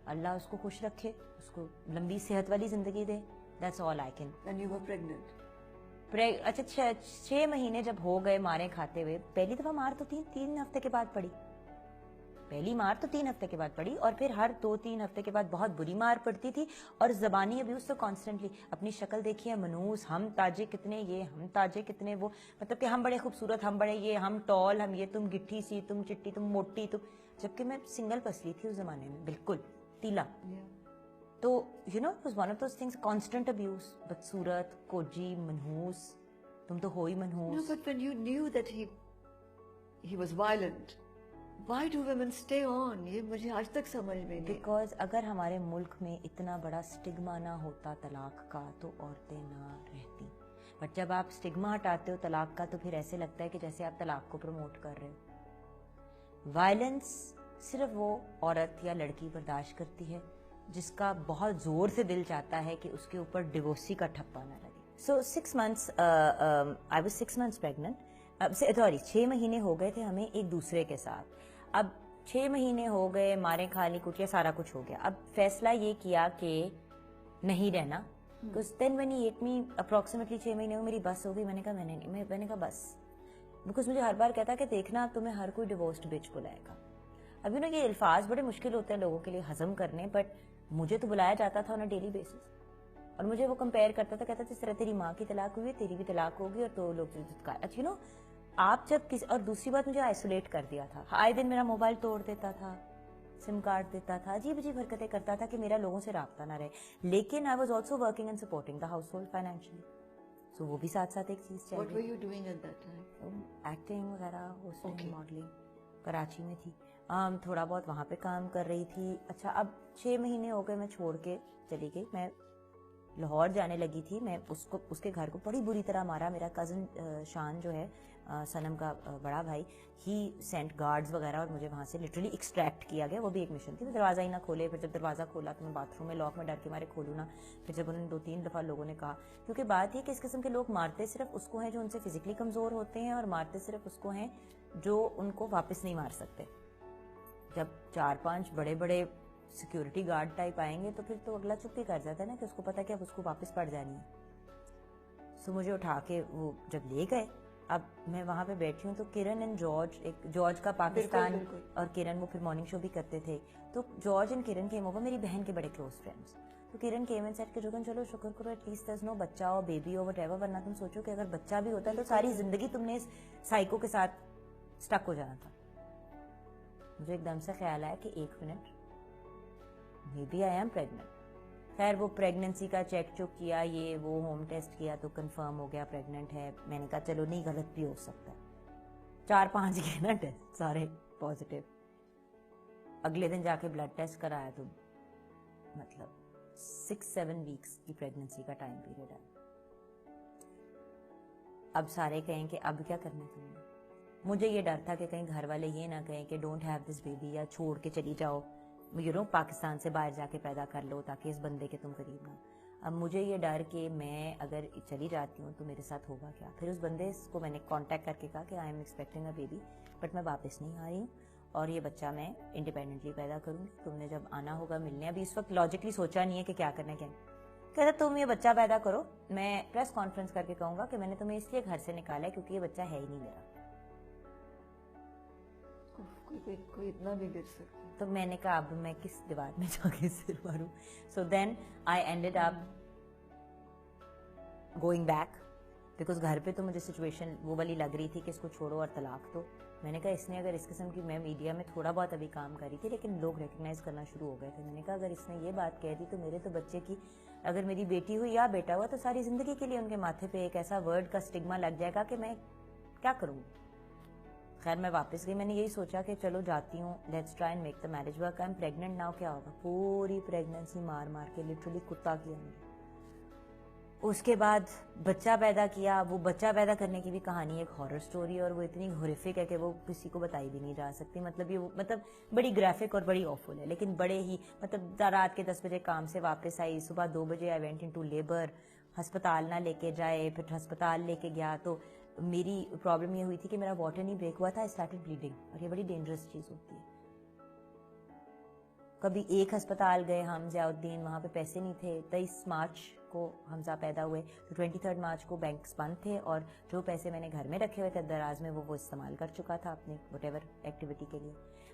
اللہ اس کو خوش رکھے, اس کو لمبی صحت والی زندگی دے. That's all I can. When you were pregnant? اچھا 6 مہینے جب ہو گئے مارے کھاتے ہوئے, پہلی دفعہ مار تو 3 ہفتے کے بعد پڑی. پہلی مار تو 3 ہفتے کے بعد پڑی اور پھر ہر 2-3 ہفتے کے بعد بہت بری مار پڑتی تھی اور زبانی ابیوز تو کانسٹنٹلی. اپنی شکل دیکھیے منوس, ہم تاجے کتنے یہ, ہم تاجے کتنے وہ, مطلب کہ ہم بڑے خوبصورت, ہم بڑے یہ, ہم ٹال, ہم یہ, تم گٹھی سی, تم چٹی, تم موٹی, تم, جبکہ میں سنگل پسلی تھی اس زمانے میں, بالکل تیلا. تو you know was one of those things, constant abuse, بدصورت, کوجی, منحوس, تم تو ہو ہی منحوس. But when you knew that he was violent, why do women stay on? یہ مجھے آج تک سمجھ میں نہیں. بیکاز اگر ہمارے ملک میں اتنا بڑا اسٹگما نہ ہوتا طلاق کا تو عورتیں نہ رہتی. بٹ جب آپ اسٹگما ہٹاتے ہو طلاق کا تو پھر ایسے لگتا ہے کہ جیسے آپ طلاق کو پروموٹ کر رہے ہو. وائلنس صرف وہ عورت یا لڑکی برداشت کرتی ہے جس کا بہت زور سے دل چاہتا ہے کہ اس کے اوپر ڈیوورسی کا ٹھپا نہ لگے. سو 6 months I was 6 months pregnant. Sorry 6 مہینے ہو گئے تھے ہمیں ایک دوسرے کے ساتھ. اب 6 مہینے ہو گئے, مارے کھا لی کٹیا, سارا کچھ ہو گیا. اب فیصلہ یہ کیا کہ نہیں رہنا. because then when he ate me approximately 6 مہینے ہو میری بس ہو گئی. میں نے کہا میں نے کہا بس, بیکاز مجھے ہر بار کہتا کہ دیکھنا اب تمہیں ہر کوئی ڈیورسڈ بچ بلائے گا. اب یو نو یہ الفاظ بڑے مشکل ہوتے ہیں لوگوں کے لیے ہضم کرنے, بٹ مجھے تو بلایا جاتا تھا آن ڈیلی بیسس اور مجھے وہ کمپیئر کرتا تھا, کہتا تھا اس طرح تیری ماں کی طلاق ہوئی ہے, تیری بھی طلاق ہوگی, اور تو لوگ یو نو آپ جب کسی. اور دوسری بات مجھے آئسولیٹ کر دیا تھا. آئے دن میرا موبائل توڑ دیتا تھا, سم کارڈ دیتا تھا, عجیب عجیب حرکتیں کرتا تھا کہ میرا لوگوں سے رابطہ نہ رہے. لیکن I was also working and supporting the household financially. So وہ بھی ساتھ ساتھ ایک چیز چل What were رہی. you doing at that time? Acting وغیرہ, ہوسٹنگ, Okay. ماڈلنگ, کراچی میں تھی. تھوڑا بہت وہاں پہ کام کر رہی تھی. اچھا اب 6 مہینے ہو گئے, میں چھوڑ کے چلی گئی. میں لاہور جانے لگی تھی. میں اس کے گھر کو بڑی بری طرح مارا. میرا کزن شان جو ہے سنم کا بڑا بھائی, ہی سینٹ گارڈز وغیرہ اور مجھے وہاں سے لٹرلی ایکسٹریکٹ کیا گیا. وہ بھی ایک مشن تھی. دروازہ ہی نہ کھولے. پھر جب دروازہ کھولا تو میں باتھ روم میں لاک میں ڈر کے مارے کھولوں نا. پھر جب انہوں نے 2-3 دفعہ لوگوں نے کہا, کیونکہ بات یہ کہ اس قسم کے لوگ مارتے صرف اس کو ہیں جو ان سے فزیکلی کمزور ہوتے ہیں, اور مارتے صرف اس کو ہیں جو ان کو واپس نہیں مار سکتے. جب 4-5 بڑے بڑے سیکیورٹی گارڈ ٹائپ آئیں گے تو پھر تو اگلا چپ ہی کر جاتا ہے نا کہ اس کو پتا کہ اب اس کو واپس پڑ جانی ہے. سو مجھے اٹھا کے وہ جب لے گئے, اب میں وہاں پہ بیٹھی ہوں تو کرن اینڈ جارج, ایک جارج کا پاکستان اور کرن وہ پھر مارننگ شو بھی کرتے تھے, تو جارج اینڈ کرن کیم اوور, میری بہن کے بڑے کلوز فرینڈس. تو کرن کیم اینڈ سیڈ کہ جوگن چلو شکر کرو ایٹ لیسٹ دیر از نو بچہ ہو, بیبی ہو, وٹ ایور, ورنہ تم سوچو کہ اگر بچہ بھی ہوتا ہے تو ساری زندگی تم نے اس سائیکو کے ساتھ اسٹک ہو جانا تھا. مجھے ایک دم سے خیال آیا کہ 1 minute, may be I am pregnant. خیر وہ پریگننسی کا چیک چک کیا, یہ وہ ہوم ٹیسٹ کیا تو کنفرم ہو گیا پریگننٹ ہے. میں نے کہا چلو نہیں غلط بھی ہو سکتا ہے. 4-5 گئے نا ٹیسٹ, سارے پازیٹیو. اگلے دن جا کے بلڈ ٹیسٹ کرایا تو مطلب 6-7 ویکس کی پریگننسی کا ٹائم پیریڈ ہے. اب سارے کہیں کہ اب کیا کرنا تم نے. مجھے یہ ڈر تھا کہ کہیں گھر والے یہ نہ کہیں کہ ڈونٹ ہیو دس بیبی, یا چھوڑ کے چلی جاؤ, یو نو پاکستان سے باہر جا کے پیدا کر لو تاکہ اس بندے کے تم قریب نہ. اب مجھے یہ ڈر کہ میں اگر چلی جاتی ہوں تو میرے ساتھ ہوگا کیا. پھر اس بندے کو میں نے کانٹیکٹ کر کے کہا کہ I am expecting a baby, but میں واپس نہیں آ رہی ہوں اور یہ بچہ میں انڈیپینڈنٹلی پیدا کروں گی. تم نے جب آنا ہوگا ملنے, ابھی اس وقت لاجکلی سوچا نہیں ہے کہ کیا کرنا ہے کیا. کہتا تم یہ بچہ پیدا کرو, میں پریس کانفرنس کر کے کہوں گا کہ میں نے تمہیں اس لیے گھر سے نکالا ہے کیونکہ یہ بچہ ہے ہی نہیں میرا. کوئی اتنا بھی گر سکتا. تو میں نے کہا اب میں کس دیوار میں جا کے سر ماروں. So then I ended up going back, because گھر پہ تو مجھے سچویشن وہ والی لگ رہی تھی کہ اس کو چھوڑو اور طلاق دو. میں نے کہا اس نے اگر اس قسم کی, میں میڈیا میں تھوڑا بہت ابھی کام کر رہی تھی لیکن لوگ ریکگنائز کرنا شروع ہو گئے تھے. میں نے کہا اگر اس نے یہ بات کہہ دی تو میرے تو بچے کی, اگر میری بیٹی ہوئی یا بیٹا ہوا تو ساری زندگی کے لیے ان کے ماتھے پہ ایک ایسا ورڈ کا اسٹگما لگ جائے گا کہ میں کیا کروں. خیر میں واپس گئی. میں نے یہی سوچا کہ چلو جاتی ہوں, let's try and make the marriage work. I am pregnant now. کیا ہوگا, پوری پریگننسی مار مار کے لٹرلی کتا کیا مجھے. اس کے بعد بچہ پیدا کیا. وہ بچہ پیدا کرنے کی بھی کہانی ایک ہارر سٹوری ہے, اور وہ اتنی ہورفک ہے کہ وہ کسی کو بتائی بھی نہیں جا سکتی. مطلب یہ مطلب بڑی گرافک اور بڑی آفل ہے, لیکن بڑے ہی مطلب رات کے 10 بجے کام سے واپس آئی, صبح 2 بجے آئی وینٹ انٹو لیبر. ہسپتال نہ لے کے جائے, پھر ہسپتال لے کے گیا تو میری پرابلم یہ ہوئی تھی کہ میرا واٹر نہیں بریک ہوا تھا, آئی اسٹارٹڈ بلیڈنگ, اور یہ بڑی ڈینجرس چیز ہوتی ہے. کبھی ایک ہسپتال گئے ہم ضیاءالدین, وہاں پہ پیسے نہیں تھے. 23 مارچ کو حمزہ پیدا ہوئے تو 23 مارچ کو بینکس بند تھے, اور جو پیسے میں نے گھر میں رکھے ہوئے تھے دراز میں وہ استعمال کر چکا تھا اپنی وٹ ایور ایکٹیویٹی کے لیے,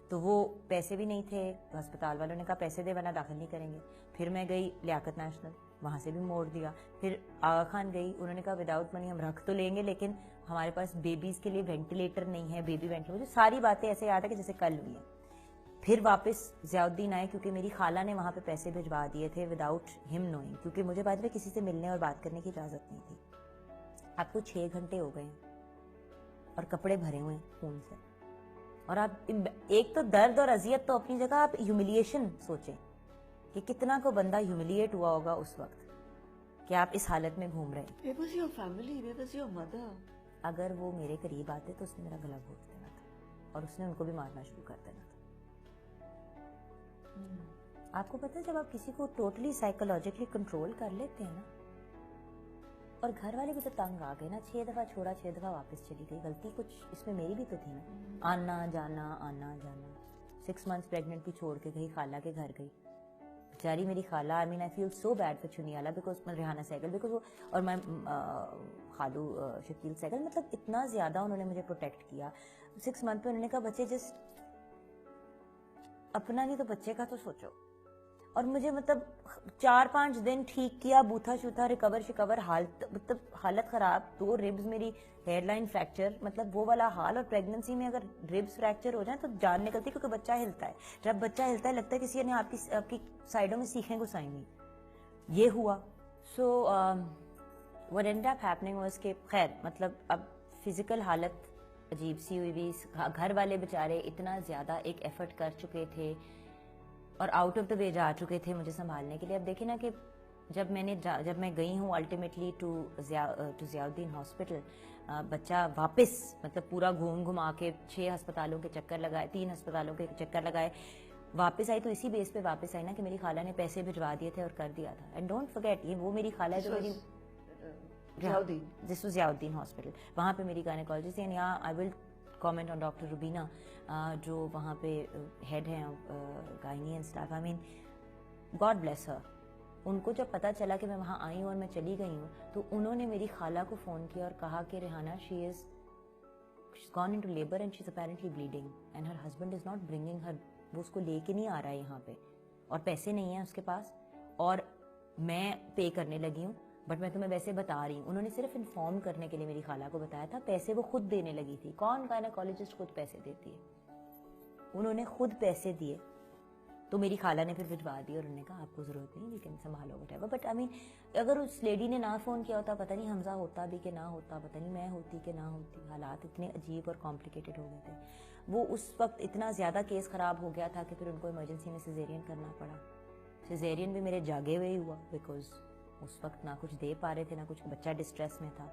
تو وہ پیسے بھی نہیں تھے. تو ہسپتال والوں نے کہا پیسے دے ورنہ داخل نہیں کریں گے. پھر میں گئی لیاقت نیشنل, وہاں سے بھی موڑ دیا. پھر آغا خان گئی, انہوں نے کہا وداؤٹ منی ہم رکھ تو لیں گے لیکن ہمارے پاس بیبیز کے لیے وینٹیلیٹر نہیں ہے, بیبی وینٹیلیٹر. مجھے ساری باتیں ایسے یاد ہے کہ جیسے کل ہوئی ہیں. پھر واپس ضیاءالدین آئے کیونکہ میری خالہ نے وہاں پہ پیسے بھجوا دیے تھے وداؤٹ ہم نوئنگ, کیونکہ مجھے بعد میں کسی سے ملنے اور بات کرنے کی اجازت نہیں تھی. آپ کو 6 گھنٹے ہو گئے ہیں اور کپڑے بھرے ہوئے ہیں خون سے, اور آپ ایک تو درد اور اذیت تو اپنی جگہ, آپ ہیوملیشن سوچیں کہ کتنا کو بندہ ہیوملیٹ ہوا ہوگا اس وقت کہ آپ اس حالت میں گھوم رہے ہیں. Where was your family? Where was your mother? اگر وہ میرے قریب آتے تو اس نے میرا گلا گھونٹ دینا تھا اور اس نے ان کو بھی مارنا شروع کر دینا تھا. آپ کو پتہ ہے جب آپ کسی کو ٹوٹلی سائیکولوجیکلی کنٹرول کر لیتے ہیں نا, اور گھر والے بھی تو تنگ آ گئے نا, 6 دفعہ چھوڑا 6 دفعہ واپس چلی گئی, غلطی کچھ اس میں میری بھی تو تھی نا, آنا جانا. 6 months پریگننٹ بھی چھوڑ کے گئی, خالہ کے گھر گئی بیچاری میری خالہ. I mean I feel so bad for چنیالا بیکاز ریحانہ سہگل, بیکاز وہ اور میں خالو شکیل سہگل, مطلب اتنا زیادہ انہوں نے مجھے پروٹیکٹ کیا. 6 month پہ انہوں نے کہا بچے جسٹ اپنا نہیں تو بچے کا تو سوچو. اور مجھے مطلب 4-5 دن ٹھیک کیا, بوتھا شوتھا ریکور شکور, مطلب حالت خراب, 2 ribs میری ہیئر لائن فریکچر, مطلب وہ والا حال. اور پریگننسی میں اگر ribs فریکچر ہو جائیں تو جان نکلتی کیونکہ بچہ ہلتا ہے. جب بچہ ہلتا ہے لگتا ہے کسی نے آپ کی سائڈوں میں سیخیں گھسائی ہوئی. یہ ہوا. سو what ended up happening was کہ خیر مطلب اب فزیکل حالت عجیب سی ہوئی بھی. گھر والے بےچارے اتنا زیادہ ایک ایفرٹ کر چکے تھے اور آؤٹ آف دا وے جا چکے تھے مجھے سنبھالنے کے لیے. اب دیکھیں نا کہ جب میں گئی ہوں الٹیمیٹلی ٹو ضیاءالدین ہاسپٹل, بچہ واپس مطلب پورا گھما کے 6 ہسپتالوں کے چکر لگائے, 3 ہسپتالوں کے چکر لگائے, واپس آئی تو اسی بیس پہ واپس آئی نا کہ میری خالہ نے پیسے بھجوا دیے تھے اور کر دیا تھا. اینڈ ڈونٹ فرگیٹ یہ وہ میری خالہ ہے جو میری دس واز ضیاءالدین ہاسپٹل, وہاں پہ میری گائنیکالوجسٹ ہیں. یہاں I will comment on doctor Rubina جو وہاں پہ ہیڈ ہیں gynae and staff. I mean God bless her. ان کو جب پتہ چلا کہ میں وہاں آئی ہوں اور میں چلی گئی ہوں تو انہوں نے میری خالہ کو فون کیا اور کہا کہ Rehana she's gone into labor and she's apparently bleeding and her husband is not bringing her, وہ اس کو لے کے نہیں آ رہا ہے یہاں پہ اور پیسے نہیں ہیں اس کے پاس, اور میں پے کرنے لگی ہوں بٹ میں تمہیں ویسے بتا رہی ہوں. انہوں نے صرف انفارم کرنے کے لیے میری خالہ کو بتایا تھا, پیسے وہ خود دینے لگی تھی. کون گائنیکالوجسٹ خود پیسے دیتی ہے؟ انہوں نے خود پیسے دیے تو میری خالہ نے پھر بھجوا دی اور انہوں نے کہا آپ کو ضرورت نہیں, لیکن سنبھالو وٹ ایور. بٹ آئی مین اگر اس لیڈی نے نہ فون کیا ہوتا پتہ نہیں حمزہ ہوتا بھی کہ نہ ہوتا, پتہ نہیں میں ہوتی کہ نہ ہوتی. حالات اتنے عجیب اور کمپلیکیٹڈ ہو گئے تھے. وہ اس وقت اتنا زیادہ کیس خراب ہو گیا تھا کہ پھر ان کو ایمرجنسی میں سیزیرین کرنا پڑا. سیزیرین بھی میرے جاگے ہوئے ہی ہوا بیکاز اس وقت نہ کچھ دے پا رہے تھے نہ کچھ. بچہ ڈسٹریس میں تھا,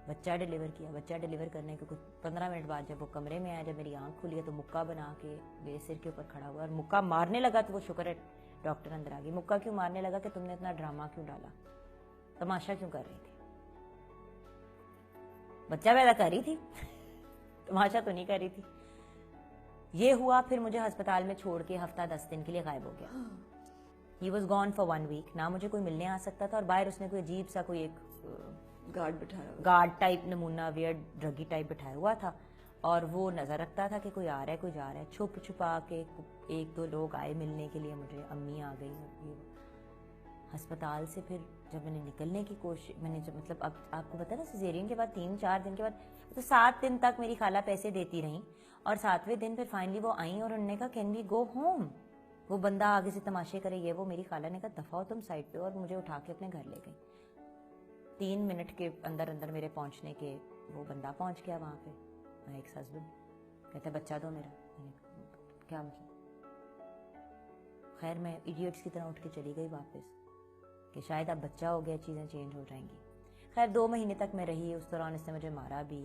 بچہ ڈیلیور کیا. بچہ ڈیلیور کرنے کے کچھ 15 منٹ بعد جب وہ کمرے میں آیا, جب میری آنکھ کھلی ہے تو مکہ بنا کے میرے سر کے اوپر کھڑا ہوا اور مکہ مارنے لگا. تو وہ شکر ہے ڈاکٹر اندر آ گئی. مکہ کیوں مارنے لگا کہ تم نے اتنا ڈرامہ کیوں ڈالا, تماشا کیوں کر رہی تھی, بچہ پیدا کر رہی تھی تماشا تو نہیں کر رہی تھی. یہ ہوا. پھر مجھے ہسپتال میں چھوڑ کے ہفتہ 10 دن کے لیے غائب ہو گیا. He was gone for 1 week. نہ مجھے کوئی ملنے آ سکتا تھا اور باہر اس نے کوئی عجیب سا کوئی ایک گارڈ ٹائپ نمونہ ویئر ڈرگی ٹائپ بٹھایا ہوا تھا اور وہ نظر رکھتا تھا کہ کوئی آ رہا ہے کوئی جا رہا ہے. چھپ چھپا کے 1-2 لوگ آئے ملنے کے لیے مجھے, امی آ گئی. ہسپتال سے پھر جب میں نے نکلنے کی کوشش, میں نے جب مطلب اب آپ کو پتا نا سیزیرین کے بعد 3-4 دن کے بعد تو 7 دن تک میری خالہ پیسے دیتی رہیں اور 7ویں دن پھر فائنلی وہ آئیں اور انہوں نے کہا کین وی گو ہوم, وہ بندہ آگے سے تماشے کرے. یہ وہ میری خالہ نے کہا دفعہ ہو تم سائڈ پہ, اور مجھے اٹھا کے اپنے گھر لے گئی. 3 منٹ کے اندر میرے پہنچنے کے وہ بندہ پہنچ گیا وہاں پہ, میں ایک ہسبینڈ کہتا بچہ دو میرا. کیا مطلب, خیر میں ایڈیٹس کی طرح اٹھ کے چلی گئی واپس کہ شاید اب بچہ ہو گیا چیزیں چینج ہو جائیں گی. خیر 2 مہینے تک میں رہی. اس دوران اس نے مجھے مارا بھی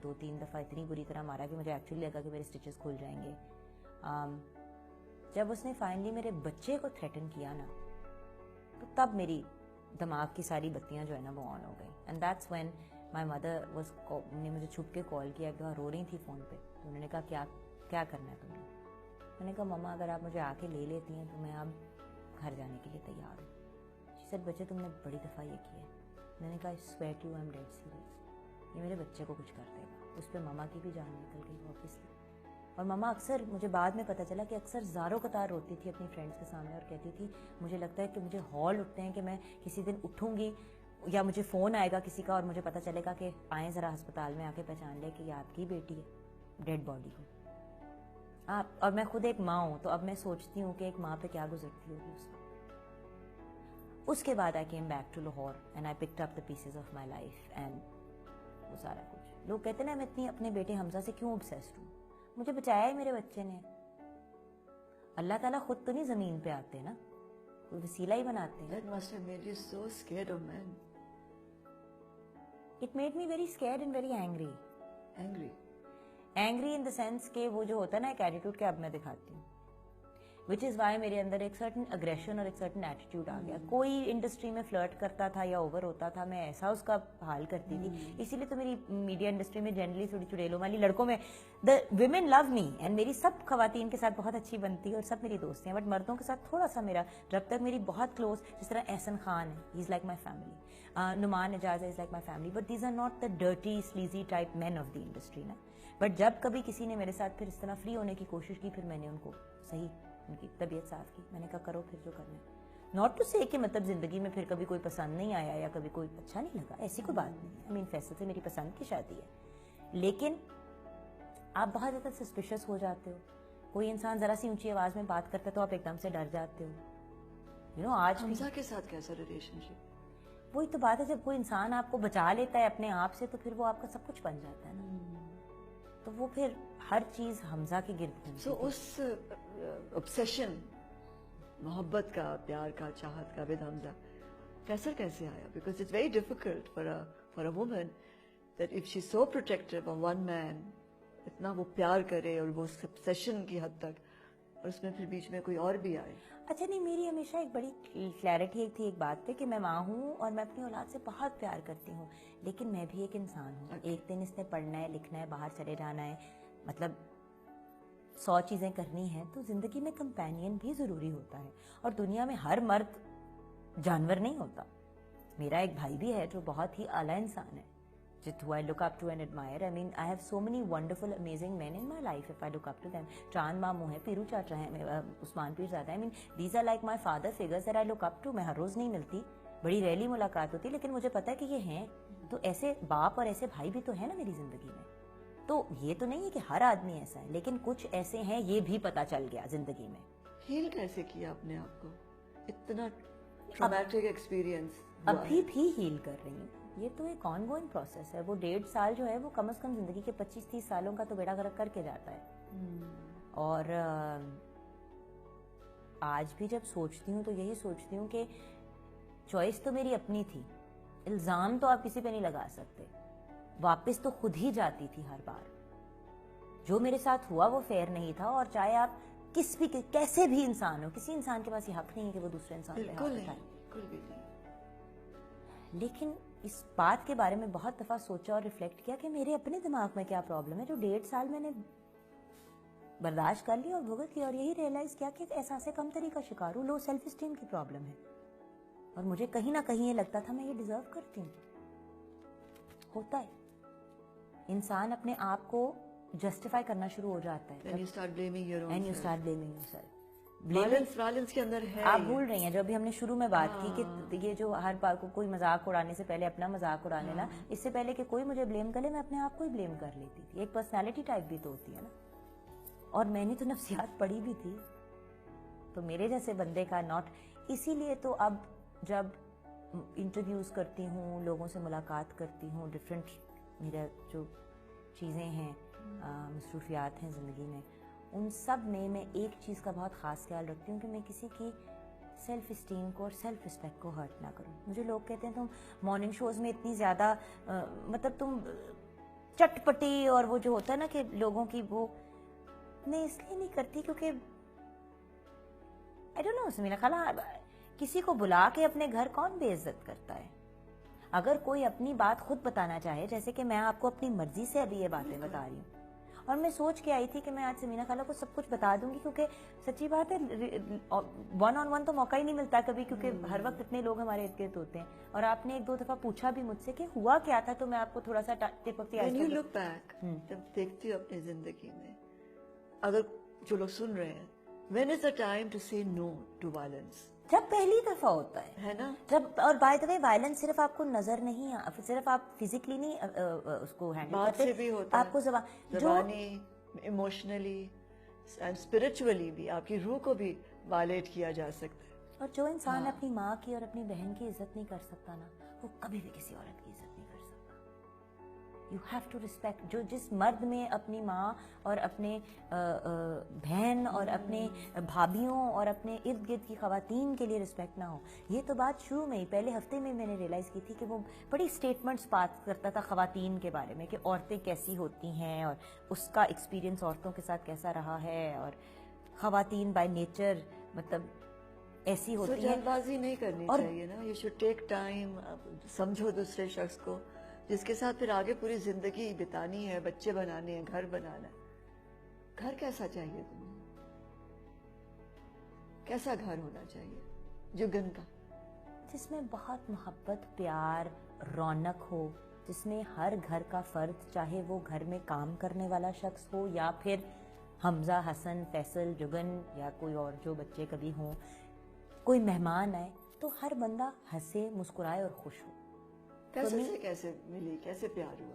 2-3 دفعہ, اتنی بری طرح مارا کہ مجھے ایکچولی لگا کہ میرے اسٹچز کھل جائیں گے. جب اس نے فائنلی میرے بچے کو تھریٹن کیا نا تو تب میری دماغ کی ساری بتیاں جو ہے نا وہ آن ہو گئی. And that's when my mother was, نے مجھے چھپ کے کال کیا, ایک دفعہ رو رہی تھی فون پہ. تو انہوں نے کہا کیا کرنا ہے تم نے, میں نے کہا مما اگر آپ مجھے آ کے لے لیتی ہیں تو میں اب گھر جانے کے لیے تیار ہوں. She said بچے تم نے بڑی دفعہ یہ کیا ہے. میں نے کہا I swear to you I'm dead serious. یہ میرے بچے کو کچھ کر دے گا. اس پہ مما کی بھی جان نکل گئی obviously. اور مما اکثر مجھے بعد میں پتہ چلا کہ اکثر زاروں قطار روتی تھی اپنی فرینڈس کے سامنے اور کہتی تھی مجھے لگتا ہے کہ مجھے ہال اٹھتے ہیں کہ میں کسی دن اٹھوں گی یا مجھے فون آئے گا کسی کا اور مجھے پتہ چلے گا کہ آئیں ذرا ہسپتال میں آ کے پہچان لے کہ یہ آپ کی بیٹی ہے ڈیڈ باڈی کو. آپ اور میں خود ایک ماں ہوں تو اب میں سوچتی ہوں کہ ایک ماں پہ کیا گزرتی ہوگی اس وقت. اس کے بعد I came back to Lahore and I picked up the pieces of my life and وہ سارا کچھ. لوگ کہتے ہیں نا میں اتنی اپنے بیٹے حمزہ سے کیوں obsessed ہوں. مجھے بچایا ہے میرے بچے نے. اللہ تعالیٰ خود تو نہیں زمین پہ آتے نا, کوئی وسیلہ ہی بناتے ہیں. That must have made you so scared of men. It made me very scared and very angry. Angry. Angry in the sense کہ وہ جو ہوتا ہے نا ایک ایٹیٹیوڈ کہ اب میں دکھاتی ہوں, وچ از وائی میرے اندر ایک سرٹن اگریشن اور ایک سرٹن ایٹیٹیوڈ آ گیا. کوئی انڈسٹری میں فلرٹ کرتا تھا یا اوور ہوتا تھا میں ایسا اس کا حال کرتی تھی. اسی لیے تو میری میڈیا انڈسٹری میں جنرلی تھوڑی چڑیلوں والی لڑکوں میں the women love me and میری سب خواتین کے ساتھ بہت اچھی بنتی ہے اور سب میری دوست ہیں, بٹ مردوں کے ساتھ تھوڑا سا میرا جب تک میری بہت کلوز, جس طرح احسن خان ہے he is like my family, Nauman Ejaz is like my family, but these are not the dirty sleazy type men of the industry نا. بٹ جب کبھی کسی نے میرے ساتھ پھر اس طرح فری ہونے کی کوشش کی پھر میں نے ان کو صحیح ان کی طبیعت صاف کی. میں نے کہا کرو پھر جو کرنا ہے. ناٹ ٹو سے کہ مطلب زندگی میں پھر کبھی کوئی پسند نہیں آیا یا کبھی کوئی اچھا نہیں لگا, ایسی کوئی بات نہیں ہے. آئی مین فیصل سے میری پسند کی شادی ہے, لیکن آپ بہت زیادہ سسپیشس ہو جاتے ہو. کوئی انسان ذرا سی اونچی آواز میں بات کرتا ہے تو آپ ایک دم سے ڈر جاتے ہو. یو نو آج حمزہ کے ساتھ کیسا ریلیشن شپ؟ وہی تو بات ہے, جب کوئی انسان آپ کو بچا لیتا ہے اپنے آپ سے تو پھر وہ آپ کا سب کچھ بن جاتا ہے نا. تو وہ پھر ہر چیز حمزہ کے گرد گھومتی سو اس obsession, محبت کا, پیار کا, چاہت کا ود حمزہ فیصل کیسے آیا؟ Because it's very difficult for a woman that if she so protective of one man, اتنا وہ پیار کرے اور وہ obsession کی حد تک, اور اس میں پھر بیچ میں کوئی اور بھی آئے. اچھا نہیں, میری ہمیشہ ایک بڑی کلیئرٹی تھی ایک بات پہ کہ میں ماں ہوں اور میں اپنی اولاد سے بہت پیار کرتی ہوں, لیکن میں بھی ایک انسان ہوں. ایک دن اس نے پڑھنا ہے, لکھنا ہے, باہر چلے جانا ہے, مطلب 100 چیزیں کرنی ہیں, تو زندگی میں کمپینین بھی ضروری ہوتا ہے. اور دنیا میں ہر مرد جانور نہیں ہوتا. میرا ایک بھائی بھی ہے جو بہت ہی اعلیٰ انسان ہے, who I look up to and admire. I mean, I have so many wonderful, amazing men in my life if I look up to them. چاند ماموں ہیں, پیرو چاچا ہیں, عثمان پیر زادہ. I mean, these are like my father figures that I look up to. میں ہر روز نہیں ملتی, بڑی rarely ملاقات ہوتی, لیکن مجھے پتا ہے کہ یہ ہیں. تو ایسے باپ اور ایسے بھائی بھی تو ہیں نا میری زندگی میں. تو یہ تو نہیں ہے کہ ہر آدمی ایسا ہے, لیکن کچھ ایسے ہیں, یہ بھی پتا چل گیا زندگی میں. ہیل کیسے کیا اپنے آپ کو؟ اتنا ٹرامیٹک ایکسپیرینس ابھی بھی ہیل کر رہی ہوں. یہ تو ایک آن گوئنگ پروسیس ہے. وہ 1.5 سال جو ہے وہ کم از کم زندگی کے 25-30 سالوں کا تو بیڑا غرق کر کے جاتا ہے. اور آج بھی جب سوچتی ہوں تو یہی سوچتی ہوں کہ چوائس تو میری اپنی تھی, الزام تو آپ کسی پہ نہیں لگا سکتے, واپس تو خود ہی جاتی تھی ہر بار. جو میرے ساتھ ہوا وہ فیئر نہیں تھا, اور چاہے آپ کس بھی کیسے بھی انسان ہو, کسی انسان کے پاس یہ حق نہیں ہے کہ وہ دوسرے انسان پہ ہاتھ اٹھائے. بالکل بھی نہیں. لیکن اس بات کے بارے میں بہت دفعہ سوچا اور ریفلیکٹ کیا کہ میرے اپنے دماغ میں کیا پرابلم ہے جو 1.5 سال میں نے برداشت کر لی اور بھگت لی, اور یہی ریئلائز کیا کہ احساس کمتری کا شکار ہوں, لو سیلف اسٹیم کی پرابلم ہے, اور مجھے کہیں نہ کہیں یہ لگتا تھا میں یہ ڈیزرو کرتی ہوں. ہوتا ہے انسان اپنے آپ کو جسٹیفائی کرنا شروع ہو جاتا ہے, When you start blaming your own and you self. Start blaming your self. Violence کے اندر ہے. آپ بھول رہی ہیں جو ابھی ہم نے شروع میں بات کی کہ یہ جو ہر بات کو کوئی مذاق اڑانے سے پہلے اپنا مذاق اڑا لینا, اس سے پہلے کہ کوئی مجھے بلیم کرے میں اپنے آپ کو ہی بلیم کر لیتی تھی. ایک پرسنالٹی ٹائپ بھی تو ہوتی ہے نا, اور میں نے تو نفسیات پڑھی بھی تھی, تو میرے جیسے بندے کا ناٹ. اسی لیے تو اب جب انٹرویوز کرتی ہوں, لوگوں سے ملاقات کرتی ہوں, ڈفرینٹ میرا جو چیزیں ہیں, مصروفیات ہیں زندگی میں, ان سب میں ایک چیز کا بہت خاص خیال رکھتی ہوں کہ میں کسی کی سیلف اسٹیم کو اور سیلف رسپیکٹ کو ہرٹ نہ کروں. مجھے لوگ کہتے ہیں تم مارننگ شوز میں اتنی زیادہ مطلب تم چٹ پٹی, اور وہ جو ہوتا ہے نا کہ لوگوں کی, وہ میں اس لیے نہیں کرتی کیونکہ آئی ڈونٹ نو, میرا خیال کسی کو بلا کے اپنے گھر کون بے عزت کرتا ہے. اگر کوئی اپنی بات خود بتانا چاہے, جیسے کہ میں آپ کو اپنی مرضی سے ابھی یہ باتیں بتا رہی ہوں, اور میں سوچ کے آئی تھی کہ میں آج سمینا خالہ کو سب کچھ بتا دوں گی، کیونکہ سچی بات ہے 1-on-1 تو موقع ہی نہیں ملتا کبھی، کیونکہ ہر وقت اتنے لوگ ہمارے ارد گرد ہوتے ہیں. اور آپ نے 1-2 دفعہ پوچھا بھی مجھ سے کہ ہوا کیا تھا، تو میں آپ کو تھوڑا سا tip of the When you آئسبرگ. look back, جب دیکھتی ہو اپنی زندگی میں، اگر جو لوگ سن رہے ہیں، when is the time to say no to violence؟ جب پہلی دفعہ ہوتا ہے نا؟ جب، اور بائی دا وے وائلنس صرف آپ کو نظر نہیں، صرف آپ فزیکلی نہیں اس کو ہینڈل بات کرتے، سے بھی ہوتا آپ کو ہے، زبانی، ایموشنلی اینڈ اسپرچولی بھی آپ کی روح کو بھی وائلیٹ کیا جا سکتا ہے. اور جو انسان اپنی ماں کی اور اپنی بہن کی عزت نہیں کر سکتا نا، وہ کبھی بھی کسی عورت کی عزت نہیں کر سکتا. You have to respect. جس مرد میں اپنی ماں اور اپنے بہن اور اپنے بھابھیوں اور اپنے ارد گرد کی خواتین کے لیے رسپیکٹ نہ ہو. یہ تو بات شروع میں ہی پہلے ہفتے میں نے ریئلائز کی تھی کہ وہ بڑی اسٹیٹمنٹس بات کرتا تھا خواتین کے بارے میں کہ عورتیں کیسی ہوتی ہیں اور اس کا ایکسپیرینس عورتوں کے ساتھ کیسا رہا ہے، اور خواتین بائی نیچر مطلب ایسی ہوتی ہیں. جلد بازی نہیں کرنی چاہیے نا. You should take time. سمجھو دوسرے شخص کو جس کے ساتھ پھر آگے پوری زندگی بتانی ہے، بچے بنانے ہیں، گھر بنانا ہے. گھر کیسا چاہیے تمہیں؟ کیسا گھر ہونا چاہیے؟ جگن کا، جس میں بہت محبت، پیار، رونق ہو، جس میں ہر گھر کا فرد، چاہے وہ گھر میں کام کرنے والا شخص ہو یا پھر حمزہ، حسن، فیصل، جگن یا کوئی اور جو بچے کبھی ہوں، کوئی مہمان آئے تو ہر بندہ ہنسے، مسکرائے اور خوش ہو. کیسے سے کیسے ملی، کیسے پیار ہوا؟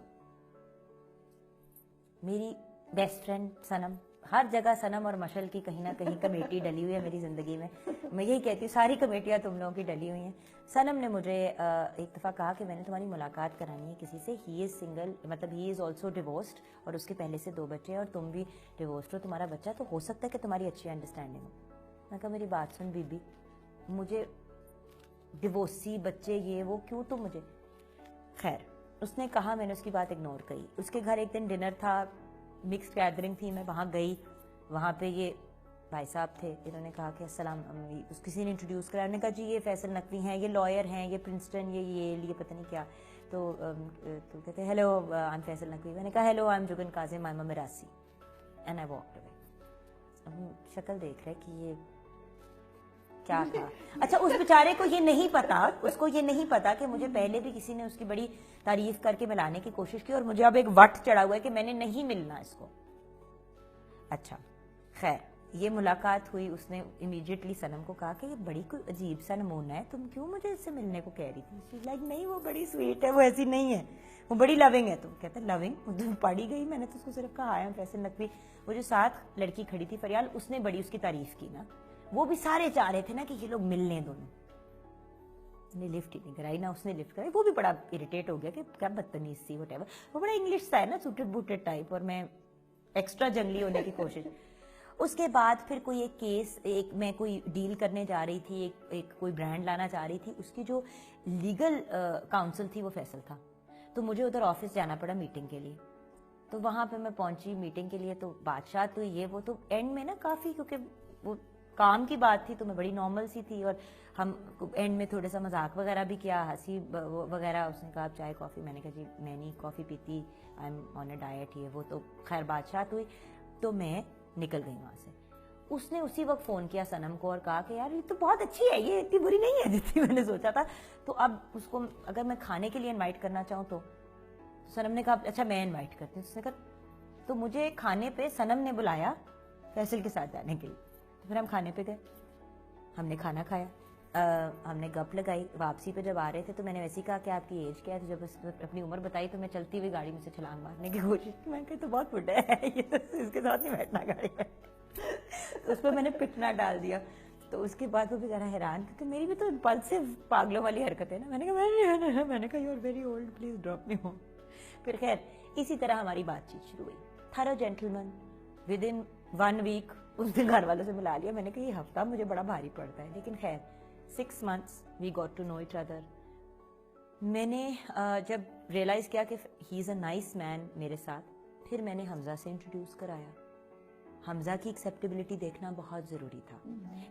میری بیسٹ فرینڈ سنم، ہر جگہ سنم اور مشل کی کہیں نہ کہیں کمیٹی ڈلی ہوئی ہے میری زندگی میں. میں یہی کہتی ہوں ساری کمیٹیاں تم لوگوں کی ڈلی ہوئی ہیں. سنم نے مجھے ایک دفعہ کہا کہ میں نے تمہاری ملاقات کرانی ہے کسی سے، ہی از سنگل، مطلب ہی از آلسو ڈیورسڈ، اور اس کے پہلے سے 2 بچے ہیں اور تم بھی ڈیورسڈ ہو، تمہارا بچہ تو ہو سکتا ہے کہ تمہاری اچھی انڈرسٹینڈنگ ہو. میں کہا میری بات سن بی بی، مجھے ڈیورسی بچے یہ وہ کیوں تم مجھے. خیر اس نے کہا، میں نے اس کی بات اگنور کی. اس کے گھر ایک دن ڈنر تھا، مکس گیدرنگ تھی، میں وہاں گئی. وہاں پہ یہ بھائی صاحب تھے، انہوں نے کہا کہ السلام، کسی نے انٹروڈیوس کرا، انہوں نے کہا جی یہ فیصل نقوی ہیں، یہ لائر ہیں، یہ پرنسٹن، یہ پتہ نہیں کیا. تو کہتے ہیں hello I am Faisal Naqvi. میں نے کہا hello I am Jagan Kazim, I am mirasi. And I walked away. اب شکل دیکھ رہے کہ یہ کیا تھا. اچھا اس بیچارے کو یہ نہیں پتا، اس کو یہ نہیں پتا کہ مجھے پہلے بھی کسی نے اس کی بڑی تعریف کر کے ملانے کی کوشش کی، اور مجھے اب ایک وٹ چڑھا ہوا ہے کہ میں نے نہیں ملنا اس کو. اچھا خیر یہ ملاقات ہوئی. اس نے امیڈیٹلی سنم کو کہا کہ یہ بڑی کوئی عجیب سا نمونہ ہے، تم کیوں مجھے اس سے ملنے کو کہہ رہی تھی؟ لائک نہیں وہ بڑی سویٹ ہے، وہ ایسی نہیں ہے، وہ بڑی لونگ ہے. تم کہتے لونگ تم پڑھی گئی، میں نے تو اس کو صرف کہا ہے فیصل نقوی. وہ جو ساتھ لڑکی کھڑی تھی فریال، اس نے بڑی اس کی تعریف کی نا. وہ بھی سارے چاہ رہے تھے نا کہ یہ لوگ مل لیں دونوں. نے لفٹ ہی نہیں کرائی، نہ اس نے لفٹ کرائی. وہ بھی بڑا اریٹیٹ ہو گیا کہ کیا بدتمیز تھی، وٹ ایور. وہ بڑا انگلش سا ہے نا، سوٹڈ بوٹڈ ٹائپ، اور میں ایکسٹرا جنگلی ہونے کی کوشش. اس کے بعد پھر کوئی ایک کیس، میں کوئی ڈیل کرنے جا رہی تھی، ایک کوئی برانڈ لانا چاہ رہی تھی. اس کی جو لیگل کاؤنسل تھی وہ فیصل تھا، تو مجھے ادھر آفس جانا پڑا میٹنگ کے لیے. تو وہاں پہ میں پہنچی میٹنگ کے لیے، تو بادشاہ تو یہ وہ تو اینڈ میں نا کافی، کیونکہ وہ کام کی بات تھی تو میں بڑی نارمل سی تھی، اور ہم اینڈ میں تھوڑا سا مذاق وغیرہ بھی کیا، ہنسی وغیرہ. اس نے کہا آپ چائے کافی؟ میں نے کہا جی میں نہیں کافی پیتی، I am on a diet, یہ وہ. تو خیر بادشاہ ہوئی تو میں نکل گئی وہاں سے. اس نے اسی وقت فون کیا سنم کو اور کہا کہ یار یہ تو بہت اچھی ہے، یہ اتنی بری نہیں ہے جتنی میں نے سوچا تھا. تو اب اس کو اگر میں کھانے کے لیے انوائٹ کرنا چاہوں تو سنم نے کہا اچھا میں انوائٹ کرتی ہوں. اس نے کہا تو مجھے کھانے پہ سنم نے بلایا فیصل کے ساتھ جانے کے لیے. تو پھر ہم کھانے پہ گئے، ہم نے کھانا کھایا، ہم نے گپ لگائی. واپسی پہ جب آ رہے تھے تو میں نے ویسے ہی کہا کہ آپ کی ایج کیا ہے. تو جب اس نے اپنی عمر بتائی تو میں چلتی ہوئی گاڑی میں سے چھلانگ مارنے کی کوشش کی. میں کہ تو بہت بڈھا ہے یہ، تو اس کے ساتھ نہیں بیٹھنا گاڑی میں. اس پہ میں نے پٹنا ڈال دیا. تو اس کے بعد وہ بیچارہ حیران، کیونکہ میری بھی تو امپلسو پاگلوں والی حرکت ہے نا. میں نے کہا you are very old, please drop me home. پھر خیر اسی طرح ہماری بات چیت شروع ہوئی. Thorough gentleman, with in 1 week اس نے گھر والوں سے ملا لیا. میں نے کہا یہ ہفتہ مجھے بڑا بھاری پڑتا ہے، لیکن خیر 6 months we got to know each other. میں نے جب ریئلائز کیا کہ ہی از اے نائس مین میرے ساتھ، پھر میں نے حمزہ سے انٹروڈیوس کرایا. حمزہ کی ایکسیپٹیبلٹی دیکھنا بہت ضروری تھا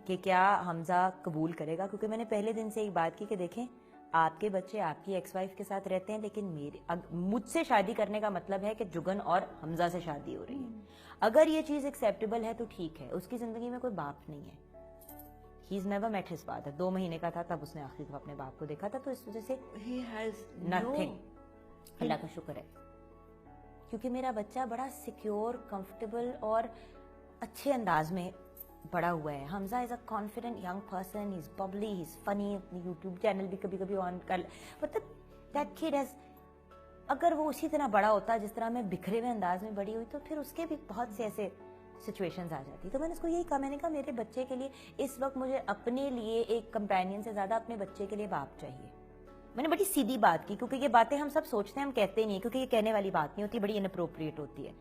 کہ کیا حمزہ قبول کرے گا، کیونکہ میں نے پہلے دن سے ایک بات کی کہ دیکھیں آپ کے بچے آپ کی ایکس وائف کے ساتھ رہتے ہیں, لیکن مجھ سے شادی کرنے کا مطلب ہے کہ جگن اور حمزہ سے شادی ہو رہی ہے. اگر یہ چیز ایکسیپٹیبل ہے تو ٹھیک ہے, اس کی زندگی میں کوئی باپ نہیں ہے. He is never met his father. 2 مہینے کا تھا تب اس نے آخری دفعہ اپنے باپ کو دیکھا تھا, تو اس وجہ سے he has نتھنگ. اللہ کا شکر ہے, کیونکہ میرا بچہ بڑا سیکیور, کمفرٹیبل اور اچھے انداز میں بڑا ہوا ہے. حمزہ از اے کانفیڈنٹ ینگ پرسن, ہی از ببلی, ہی از فنی. اپنی یوٹیوب چینل بھی کبھی کبھی آن کر, مطلب دیٹ کڈ ہیز, اگر وہ اسی طرح بڑا ہوتا جس طرح میں بکھرے ہوئے انداز میں بڑی ہوئی تو پھر اس کے بھی بہت سے ایسے سچویشنز آ جاتی. تو میں نے اس کو یہی کہا, میں نے کہا میرے بچے کے لیے اس وقت مجھے اپنے لیے ایک کمپینین سے زیادہ اپنے بچے کے لیے باپ چاہیے. میں نے بڑی سیدھی بات کی, کیونکہ یہ باتیں ہم سب سوچتے ہیں, ہم کہتے نہیں, کیونکہ یہ کہنے والی بات نہیں ہوتی, بڑی اناپروپریٹ ہوتی ہے,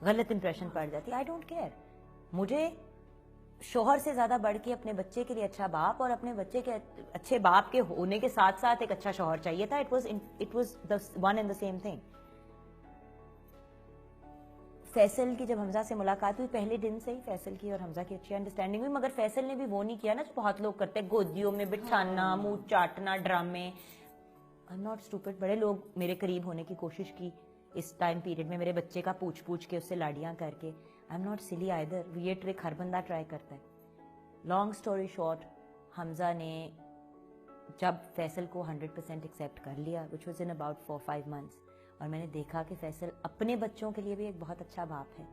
غلط امپریشن پڑ جاتی ہے. آئی ڈونٹ کیئر, مجھے شوہر سے زیادہ بڑھ کے اپنے بچے کے لیے اچھا باپ اور اپنے بچے کے اچھے باپ کے ہونے کے ساتھ ساتھ ایک اچھا شوہر چاہیے تھا. It was the one and the same thing. Faisal کی جب حمزہ سے ملاقات ہوئی, پہلے دن سے ہی فیصل کی اور حمزہ کی اچھی انڈرسٹینڈنگ ہوئی, مگر فیصل نے بھی وہ نہیں کیا نا جو بہت لوگ کرتے ہیں, گودیوں میں بٹھانا, منہ چاٹنا, ڈرامے. I am not stupid. بڑے لوگ میرے قریب ہونے کی کوشش کی اس ٹائم پیریڈ میں, میرے بچے کا پوچھ کے, اس سے لاڑیاں کر کے. آئی ایم ناٹ سلی آئدر. یہ ٹرک ہر بندہ ٹرائی کرتا ہے. لانگ اسٹوری شارٹ, حمزہ نے جب فیصل کو 100% ایکسیپٹ کر لیا, which was in about 4-5 months, اور میں نے دیکھا کہ فیصل اپنے بچوں کے لیے بھی ایک بہت اچھا باپ ہے.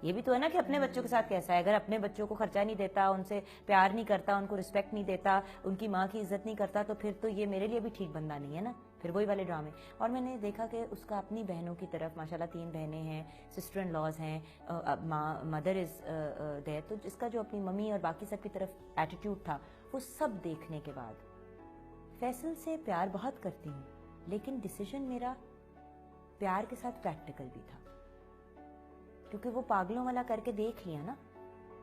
یہ بھی تو ہے نا کہ اپنے بچوں کے ساتھ کیسا ہے. اگر اپنے بچوں کو خرچہ نہیں دیتا, ان سے پیار نہیں کرتا, ان کو رسپیکٹ نہیں دیتا, ان کی ماں کی عزت نہیں کرتا, تو پھر تو یہ میرے لیے بھی ٹھیک بندہ نہیں ہے نا. پھر وہی والے ڈرامے. اور میں نے دیکھا کہ اس کا اپنی بہنوں کی طرف, ماشاءاللہ 3 بہنیں ہیں, سسٹر ان لاز ہیں, مدر از دیر, تو اس کا جو اپنی ممی اور باقی سب کی طرف ایٹیٹیوڈ تھا, وہ سب دیکھنے کے بعد فیصل سے پیار بہت کرتی ہوں, لیکن ڈیسیژن میرا پیار کے ساتھ پریکٹیکل بھی تھا, کیونکہ وہ پاگلوں والا کر کے دیکھ لیا نا,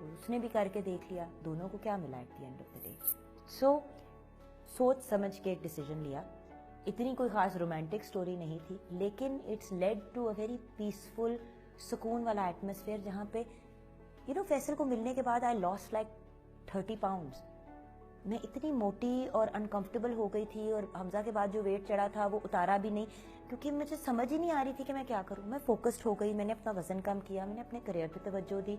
اس نے بھی کر کے دیکھ لیا, دونوں کو کیا ملا at the end of the day. So سوچ سمجھ کے ایک ڈیسیژن لیا. اتنی کوئی خاص رومانٹک سٹوری نہیں تھی, لیکن it's led to a very peaceful, سکون والا ایٹماسفیئر, جہاں پہ فیصل کو ملنے کے بعد آئی لاسٹ لائک 30 pounds. میں اتنی موٹی اور انکمفرٹیبل ہو گئی تھی, اور حمزہ کے بعد جو ویٹ چڑھا تھا وہ اتارا بھی نہیں, کیونکہ مجھے سمجھ ہی نہیں آ رہی تھی کہ میں کیا کروں. میں فوکسڈ ہو گئی, میں نے اپنا وزن کم کیا, میں نے اپنے کریئر پہ توجہ دی,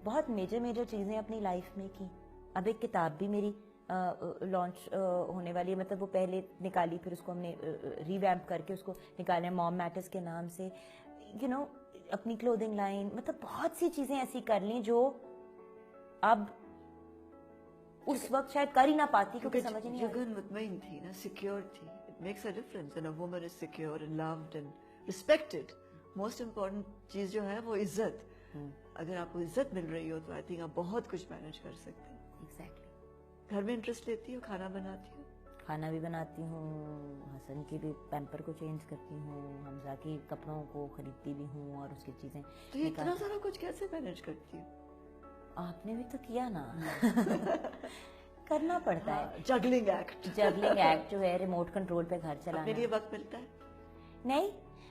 بہت میجر چیزیں اپنی لائف میں کی. اب ایک کتاب بھی میری لانچ ہونے والی ہے, مطلب وہ پہلے نکالی, پھر اس کو ہم نے ری ویمپ کر کے اس کو نکالے, موم میٹرز کے نام سے. اپنی کلودنگ لائن, مطلب بہت سی چیزیں ایسی کر لیں جو اب اس وقت شاید کر ہی نہ پاتی, کیونکہ سمجھ نہیں آ رہی. جگن مطمئن تھی نا, سیکیور تھی. It makes a difference when a woman is secure and loved and respected. Most important چیز جو ہے وہ عزت. اگر آپ کو عزت مل رہی ہو تو آئی تھنک آپ بہت کچھ مینج کر سکتے ہیں. ایگزیکٹلی. گھر میں انٹرسٹ لیتی ہو, کھانا بناتی ہو؟ کھانا بھی بناتی ہوں, حسن کی بھی پیمپر کو چینج کرتی ہوں, حمزہ کی کپڑوں کو خریدتی بھی ہوں, اور اس کی چیزیں. تو یہ اتنا سارا کچھ کیسے مینج کرتی ہو؟ آپ نے بھی تو کیا نا. کرنا پڑتا ہے. Juggling act. جگلنگ ایکٹ جو ہے, ریموٹ کنٹرول پہ گھر چلانا. اپنے لیے وقت ملتا ہے؟ نہیں,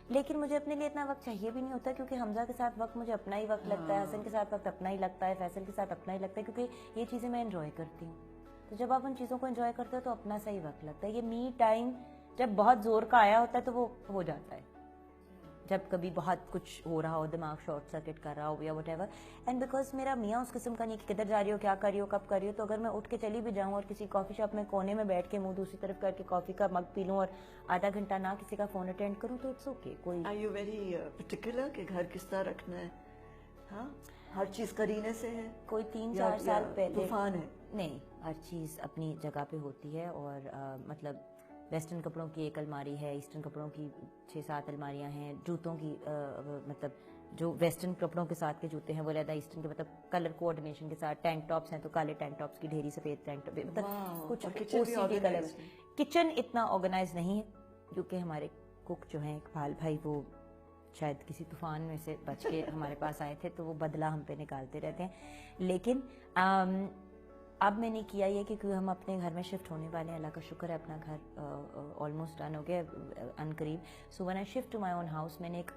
لیکن مجھے اپنے لیے اتنا وقت چاہیے بھی نہیں ہوتا, کیونکہ حمزہ کے ساتھ وقت مجھے اپنا ہی وقت لگتا ہے, حسن کے ساتھ وقت اپنا ہی لگتا ہے, فیصل کے ساتھ اپنا ہی لگتا ہے, کیونکہ یہ چیزیں میں انجوائے کرتی ہوں. تو جب آپ ان چیزوں کو انجوائے کرتے ہو تو اپنا صحیح وقت لگتا ہے. یہ می ٹائم جب بہت زور کا آیا ہوتا ہے تو وہ ہو جاتا ہے, جب کبھی بہت کچھ ہو رہا ہو, دماغ شارٹ سرکٹ کر رہا ہو یا وٹ ایور. اینڈ بیکاز میرا میاں اس قسم کا نہیں کہ کدھر جا رہی ہو, کیا کر رہی ہو, کب کر رہی ہو, تو اگر میں اٹھ کے چلی بھی جاؤں اور کسی کافی شاپ میں کونے میں بیٹھ کے منہ دوسری طرف کر کے کافی کا مگ پی لوں اور آدھا گھنٹہ نہ کسی کا فون اٹینڈ کروں تو اٹس اوکے. کوئی Are you very particular کہ گھر کس طرح رکھنا ہے؟ ہاں, ہر چیز قرینے سے ہے؟ کوئی 3-4 سال پہلے طوفان ہے؟ نہیں, ہر چیز اپنی جگہ پہ ہوتی ہے. اور مطلب ویسٹرن کپڑوں کی ایک الماری ہے, ایسٹرن کپڑوں کی 6-7 الماریاں ہیں, جوتوں کی مطلب جو ویسٹرن کپڑوں کے ساتھ کے جوتے ہیں وہ علیحدہ, ایسٹرن کے مطلب کلر کوآرڈینیشن کے ساتھ. ٹینک ٹاپس ہیں تو کالے ٹینک ٹاپس کی ڈھیری, سفید ٹینک ٹاپ, مطلب کچھ کلر. کچن اتنا آرگنائز نہیں ہے, کیونکہ ہمارے کک جو ہیں اقبال بھائی, وہ شاید کسی طوفان میں سے بچ کے ہمارے پاس آئے تھے, تو وہ بدلہ ہم پہ نکالتے رہتے ہیں. لیکن اب میں نے کیا یہ کہ ہم اپنے گھر میں شفٹ ہونے والے ہیں, اللہ کا شکر ہے اپنا گھر آلموسٹ ڈن ہو گیا ان قریب. So when I shift to my own house, میں نے ایک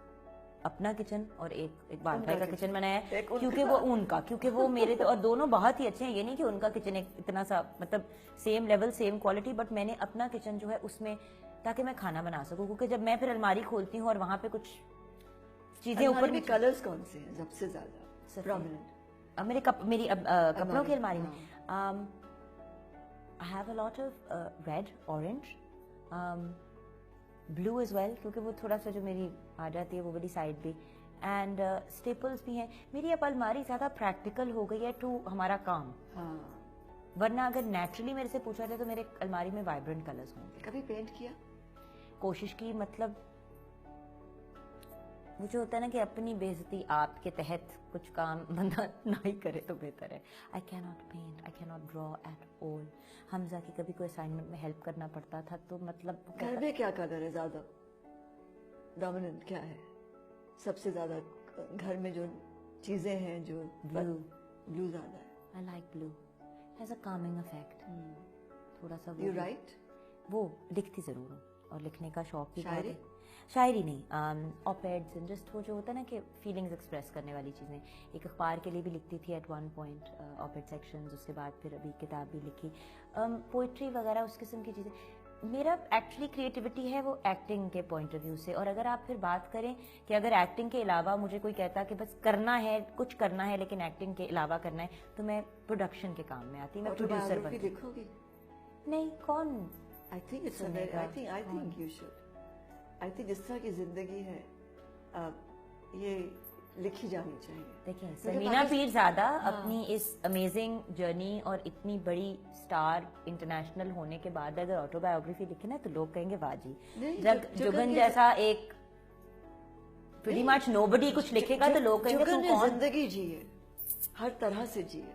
اپنا کچن اور ایک بال بھائی کا kitchen. کچن بنایا ہے ایک ان کیونکہ وہ ان کا، کیونکہ وہ میرے تو اور دونوں بہت ہی اچھے ہیں. یہ نہیں کہ ان کا کچن اتنا سا مطلب same level same quality, but میں نے اپنا کچن جو ہے اس میں تاکہ میں کھانا بنا سکوں، کیونکہ جب میں پھر الماری کھولتی ہوں اور وہاں پہ کچھ چیزیں اوپر میں کلرز کون سے ہیں سب سے زیادہ پرومیننٹ؟ میری کپڑوں کی الماری میں I have a lot of red, orange, blue as well کیونکہ وہ تھوڑا سا جو میری آ جاتی ہے وہ والی سائڈ بھی، اینڈ اسٹیپلس بھی ہیں. میری اب الماری زیادہ پریکٹیکل ہو گئی ہے ٹو ہمارا کام، ورنہ اگر نیچرلی میرے سے پوچھا جائے تو میرے الماری میں وائبرنٹ کلرز ہوں گے. کبھی پینٹ کیا؟ کوشش کی، مطلب وہ جو ہوتا ہے نا کہ اپنی بےعزتی آپ کے تحت کچھ کام بندہ نہ ہی کرے تو بہتر ہے. آئی کی ناٹ پینٹ، آئی کی ناٹ ڈرا ایٹ آل. حمزہ کی کبھی کوئی اسائنمنٹ میں ہیلپ کرنا پڑتا تھا تو مطلب گھر میں کیا کلر ہے زیادہ ڈومیننٹ، کیا ہے سب سے زیادہ گھر میں جو چیزیں ہیں جو؟ بلو زیادہ ہے. I like blue, has a calming effect. تھوڑا سا یو رائٹ؟ وہ لکھتی ضرور ہوں اور لکھنے کا شوق بھی بہت ہے. شاعری نہیں، آپیڈز جسٹ وہ جو ہوتا ہے نا کہ فیلنگز ایکسپریس کرنے والی چیزیں. ایک اخبار کے لیے بھی لکھتی تھی ایٹ ون پوائنٹ، آپیڈ سیکشنز، اس کے بعد پھر ابھی کتاب بھی لکھی، پوئٹری وغیرہ اس قسم کی چیزیں. میرا ایکچولی کریٹیوٹی ہے وہ ایکٹنگ کے پوائنٹ آف ویو سے. اور اگر آپ پھر بات کریں کہ اگر ایکٹنگ کے علاوہ مجھے کوئی کہتا کہ بس کرنا ہے کچھ کرنا ہے لیکن ایکٹنگ کے علاوہ کرنا ہے تو میں پروڈکشن کے کام میں آتی. میں پروڈیوسر بنتی. لکھو گی؟ نہیں، کون؟ I think you should. I think جس طرح کی زندگی ہے یہ لکھی جانی چاہیے. دیکھیں سمینا پیرزادہ اپنی اس امیزنگ جرنی اور اتنی بڑی سٹار انٹرنیشنل ہونے کے بعد اگر آٹو بایوگرافی لکھے نا تو لوگ کہیں گے واہ جی. جب جگن جیسا ایک pretty much nobody کچھ لکھے گا تو لوگ کہیں گے جگن نے زندگی جیے، ہر طرح سے جیے.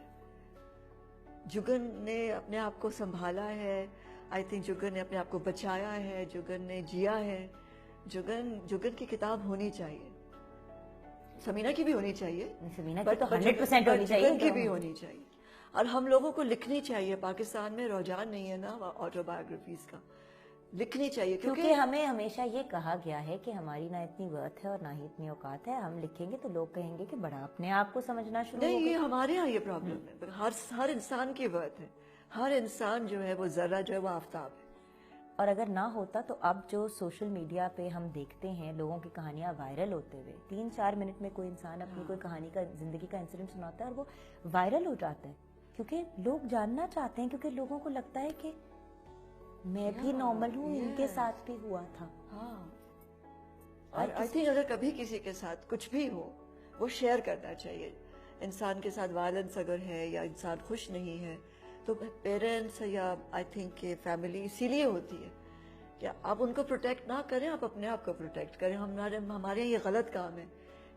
جگن نے اپنے آپ کو سنبھالا ہے. آئی تھنک جگن نے اپنے آپ کو بچایا ہے، جگن نے جیا ہے. جگن کی کتاب ہونی چاہیے، سمینا کی بھی ہونی چاہیے، سمینا کی تو 100% ہونی چاہیے، جگن کی بھی ہونی چاہیے. اور ہم لوگوں کو لکھنی چاہیے. پاکستان میں رجحان نہیں ہے نا آٹو بایوگرافیز کا، لکھنی چاہیے کیونکہ ہمیں ہمیشہ یہ کہا گیا ہے کہ ہماری نہ اتنی ورتھ ہے اور نہ ہی اتنی اوقات ہے. ہم لکھیں گے تو لوگ کہیں گے کہ بڑا اپنے آپ کو سمجھنا شروع نہیں. یہ ہمارے ہاں یہ پرابلم ہے. ہر انسان کی ورتھ ہے. ہر انسان جو ہے وہ ذرہ جو ہے وہ آفتاب ہے. اور اگر نہ ہوتا تو اب جو سوشل میڈیا پہ ہم دیکھتے ہیں لوگوں کی کہانیاں وائرل ہوتے ہوئے، 3-4 منٹ میں کوئی انسان اپنی کوئی کہانی کا زندگی کا انسیڈنٹ سناتا ہے اور وہ وائرل ہو جاتا ہے کیونکہ لوگ جاننا چاہتے ہیں، کیونکہ لوگوں کو لگتا ہے کہ میں بھی نارمل ہوں، ان کے ساتھ بھی ہوا تھا. اور آئی تھنک اگر کبھی کسی کے ساتھ کچھ بھی ہو وہ شیئر کرنا چاہیے. انسان کے ساتھ وائلنس اگر ہے یا انسان خوش نہیں ہے تو پیرنٹس یا آئی تھنک کہ فیملی اسی لیے ہوتی ہے کہ آپ ان کو پروٹیکٹ نہ کریں، آپ اپنے آپ کو پروٹیکٹ کریں. ہمارے یہ غلط کام ہے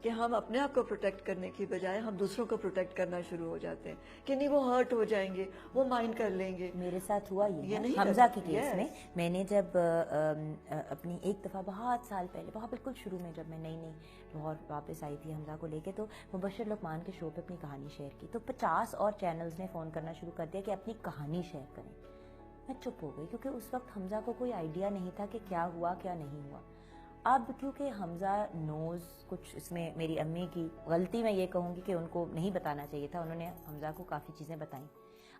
کہ ہم اپنے آپ کو پروٹیکٹ کرنے کی بجائے ہم دوسروں کو پروٹیکٹ کرنا شروع ہو جاتے ہیں کہ نہیں وہ ہرٹ ہو جائیں گے، وہ مائنڈ کر لیں گے. میرے ساتھ ہوا یہ حمزہ کے کیس میں نے جب اپنی ایک دفعہ بہت سال پہلے، بہت بالکل شروع میں جب میں نئی لاہور واپس آئی تھی حمزہ کو لے کے، تو مبشر لقمان کے شو پہ اپنی کہانی شیئر کی تو 50 اور چینلز نے فون کرنا شروع کر دیا کہ اپنی کہانی شیئر کریں. میں چپ ہو گئی کیونکہ اس وقت حمزہ کو کوئی آئیڈیا نہیں تھا کہ کیا ہوا کیا نہیں ہوا. اب کیونکہ حمزہ نوز کچھ اس میں میری امی کی غلطی میں یہ کہوں گی کہ ان کو نہیں بتانا چاہیے تھا، انہوں نے حمزہ کو کافی چیزیں بتائیں.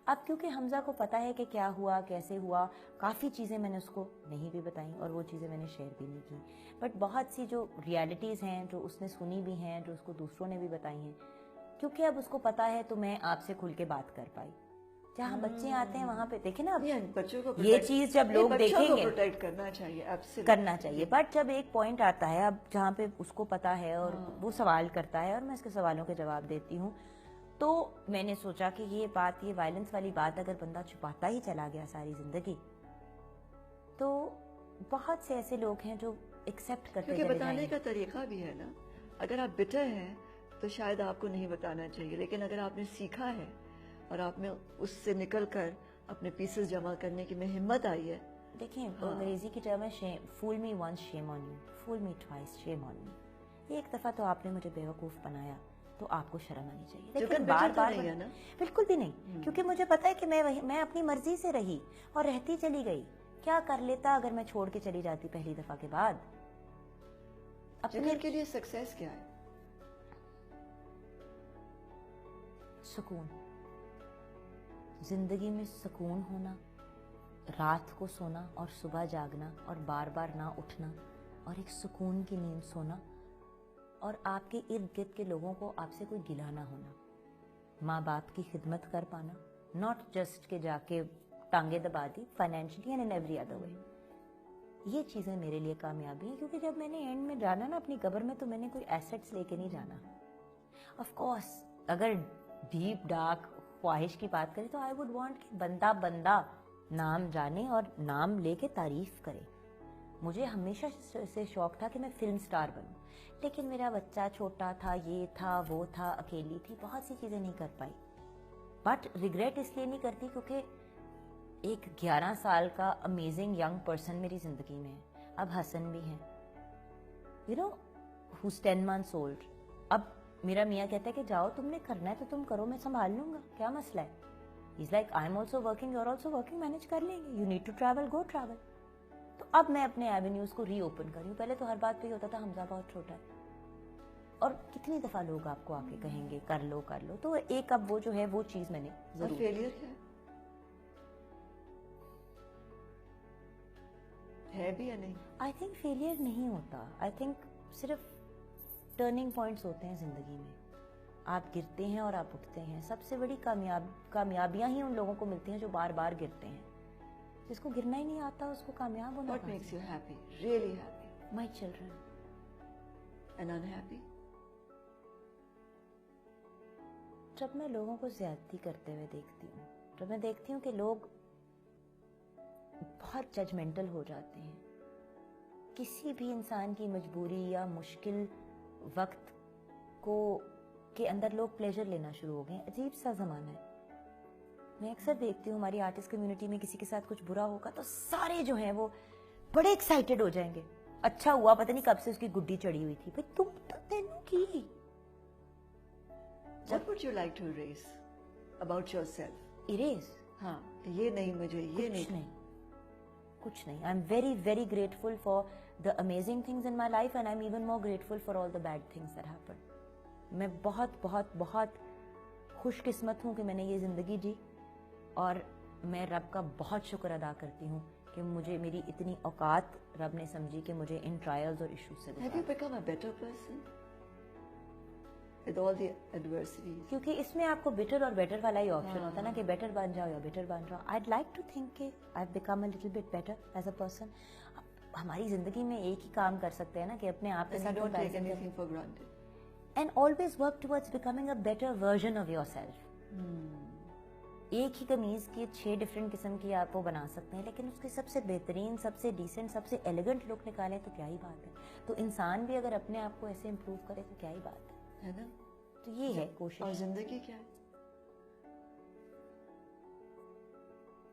اب کیونکہ حمزہ کو پتہ ہے کہ کیا ہوا کیسے ہوا، کافی چیزیں میں نے اس کو نہیں بھی بتائیں اور وہ چیزیں میں نے شیئر بھی نہیں کی. بٹ بہت سی جو ریالٹیز ہیں جو اس نے سنی بھی ہیں، جو اس کو دوسروں نے بھی بتائی ہیں، کیونکہ اب اس کو پتہ ہے تو میں آپ سے کھل کے بات کر پائی. جہاں بچے آتے ہیں وہاں پہ دیکھیں نا، بچوں کو یہ چیز جب لوگ دیکھیں گے پروٹیکٹ کرنا چاہیے. بٹ جب ایک پوائنٹ آتا ہے اب جہاں پہ اس کو پتا ہے اور وہ سوال کرتا ہے اور میں اس کے سوالوں کے جواب دیتی ہوں، تو میں نے سوچا کہ یہ بات، یہ وائلنس والی بات اگر بندہ چھپاتا ہی چلا گیا ساری زندگی تو بہت سے ایسے لوگ ہیں جو ایکسیپٹ کرتے چلے جائیں گے. بتانے کا طریقہ بھی ہے نا. اگر آپ بٹر ہیں تو شاید آپ کو نہیں بتانا چاہیے، لیکن اگر آپ نے سیکھا ہے اور آپ میں اس سے نکل کر اپنے پیسز جمع کرنے کی میں ہمت آئی ہے. دیکھیں انگریزی کی ٹرم ہے فول me once shame on you, fool me twice شیم آن می. ایک دفعہ تو آپ نے مجھے بیوقوف بنایا تو آپ کو شرم آنی چاہیے، لیکن بار بار بالکل بھی نہیں، کیونکہ مجھے پتا ہے کہ میں اپنی مرضی سے رہی اور رہتی چلی گئی. کیا کر لیتا اگر میں چھوڑ کے چلی جاتی پہلی دفعہ کے بعد؟ جگر کے لیے سکسیس کیا ہے؟ سکون. زندگی میں سکون ہونا, رات کو سونا اور صبح جاگنا اور بار بار نہ اٹھنا اور ایک سکون کی نیند سونا, اور آپ کے ارد گرد کے لوگوں کو آپ سے کوئی گلہ نہ ہونا, ماں باپ کی خدمت کر پانا, ناٹ جسٹ کہ جا کے ٹانگیں دبا دی, financially and in every other way. یہ چیزیں میرے لیے کامیابی ہیں, کیونکہ جب میں نے اینڈ میں جانا نا اپنی قبر میں, تو میں نے کوئی ایسٹس لے کے نہیں جانا. آف کورس اگر ڈیپ ڈارک خواہش کی بات کریں تو آئی وڈ وانٹ کہ بندہ نام جانے اور نام لے کے تعریف کرے. مجھے ہمیشہ سے شوق تھا کہ میں فلم سٹار بنوں, لیکن میرا بچہ چھوٹا تھا, یہ تھا وہ تھا, اکیلی تھی, بہت سی چیزیں نہیں کر پائی. بٹ ریگریٹ اس لیے نہیں کرتی کیونکہ ایک 11 سال کا امیزنگ ینگ پرسن میری زندگی میں ہے. اب حسن بھی ہیں, you know, who's 10 months old. اب میرا میاں کہتا ہے کہ جاؤ, تم نے کرنا ہے تو تم کرو, میں سنبھال لوں گا, کیا مسئلہ ہے. He's like, I'm also working, you're also working, manage کر لیں گے. You need to travel, go travel. تو اب میں اپنے ایونیوز کو ری اوپن کر رہی ہوں. پہلے تو ہر بات پہ ہی ہوتا تھا حمزہ بہت چھوٹا ہے, اور کتنی دفعہ لوگ آپ کو آ کے کہیں گے کر لو کر لو. تو ایک اب وہ جو ہے وہ چیز میں نے ضرور. فیلئر کیا ہے بھی یا نہیں؟ آئی تھنک فیلئر نہیں ہوتا. آئی تھنک صرف ٹرننگ پوائنٹس ہوتے ہیں زندگی میں. آپ گرتے ہیں اور آپ اٹھتے ہیں. سب سے بڑی کامیابیاں ہی ان لوگوں کو ملتی ہیں جو بار بار گرتے ہیں. جس کو گرنا ہی نہیں آتا اس کو کامیاب ہونا. What makes you happy? Really happy? My children. And unhappy? جب میں لوگوں کو زیادتی کرتے ہوئے دیکھتی ہوں, جب میں دیکھتی ہوں کہ لوگ بہت ججمنٹل ہو جاتے ہیں, کسی بھی انسان کی مجبوری یا مشکل وقت کو کے اندر لوگ پلیجر لینا شروع ہو گئے. عجیب سا زمانہ ہے. میں اکثر دیکھتی ہوں ہماری آرٹسٹ کمیونٹی میں کسی کے ساتھ کچھ برا ہوگا تو سارے جو ہیں وہ بڑے ایکسائٹیڈ ہو جائیں گے. اچھا ہوا, پتہ نہیں کب سے اس کی گڈی چڑھی ہوئی تھی. بھائی تم تو تینوں کی. What would you like to erase about yourself? Erase? ہاں, یہ نہیں مجھے, یہ نہیں. کچھ نہیں. I'm very very grateful for the amazing things in my life and I'm even more grateful for all the bad things that happened. میں بہت بہت بہت خوش قسمت ہوں کہ میں نے یہ زندگی جی, اور میں رب کا بہت شکر ادا کرتی ہوں کہ مجھے میری اتنی اوقات رب نے سمجھی کہ مجھے ان ٹرائلز اور ایشوز سے Have you become a better person with all the adversities? کیونکہ اس میں آپ کو بیٹر اور بیٹر والا ہی آپشن ہوتا ہے نا, کہ بیٹر بن جاؤ یا بیٹر بن جاؤ. I'd like to think کہ I've become a little bit better as a person. ہماری زندگی میں ایک ہی کام کر سکتے ہیں نا کہ اپنے آپ کے And you ساتھ don't take comparison anything for granted. and always work towards becoming a better version of yourself. ایک ہی قمیض کی 6 ڈفرینٹ قسم کی آپ وہ بنا سکتے ہیں, لیکن اس کی سب سے بہترین, سب سے ڈیسنٹ, سب سے ایلیگنٹ لک نکالیں تو کیا ہی بات ہے. تو انسان بھی اگر اپنے آپ کو ایسے امپروو کرے تو کیا ہی بات ہے نا. تو یہ ہے کوشش. اور زندگی کیا ہے؟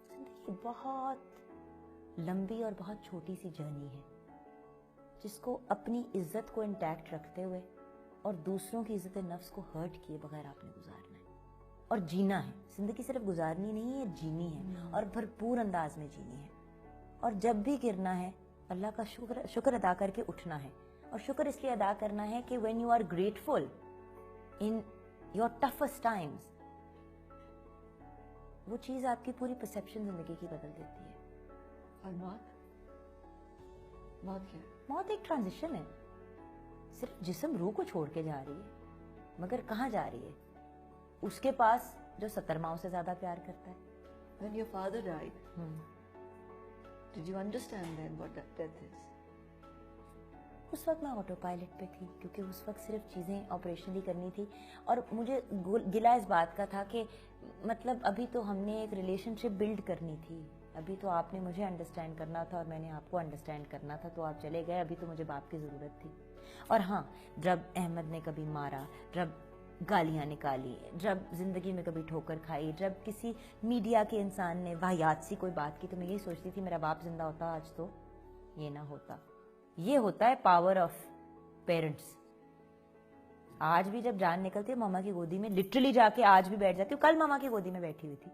زندگی بہت لمبی اور بہت چھوٹی سی جرنی ہے, جس کو اپنی عزت کو انٹیکٹ رکھتے ہوئے اور دوسروں کی عزت نفس کو ہرٹ کیے بغیر آپ نے گزارنا ہے اور جینا ہے. زندگی صرف گزارنی نہیں ہے, جینی ہے, اور بھرپور انداز میں جینی ہے. اور جب بھی گرنا ہے اللہ کا شکر ادا کر کے اٹھنا ہے. اور شکر اس لیے ادا کرنا ہے کہ when you are grateful in your toughest times, وہ چیز آپ کی پوری پرسیپشن زندگی کی بدل دیتی ہے. اور موت کیا ہے؟ موت ایک ٹرانزیشن ہے. صرف جسم روح کو چھوڑ کے جا رہی ہے, مگر کہاں جا رہی ہے؟ اس کے پاس جو 70 ماؤں سے زیادہ پیار کرتا ہے. When your father died, did you understand then what that death is? اس وقت میں آٹو پائلٹ پہ تھی, کیونکہ اس وقت صرف چیزیں آپریشنلی کرنی تھی, اور مجھے گلا اس بات کا تھا کہ مطلب ابھی تو ہم نے ایک ریلیشن شپ بلڈ کرنی تھی, ابھی تو آپ نے مجھے انڈرسٹینڈ کرنا تھا اور میں نے آپ کو انڈرسٹینڈ کرنا تھا, تو آپ چلے گئے, ابھی تو مجھے باپ کی ضرورت تھی. اور ہاں, جب احمد نے کبھی مارا, جب گالیاں نکالی, جب زندگی میں کبھی ٹھوکر کھائی, جب کسی میڈیا کے انسان نے واہیات سی کوئی بات کی, تو میں یہی سوچتی تھی میرا باپ زندہ ہوتا آج تو یہ نہ ہوتا. یہ ہوتا ہے پاور آف پیرنٹس. آج بھی جب جان نکلتی ہے ماما کی گودی میں لٹرلی جا کے آج بھی بیٹھ جاتی ہوں. کل ماما کی گودی میں بیٹھی ہوئی تھی,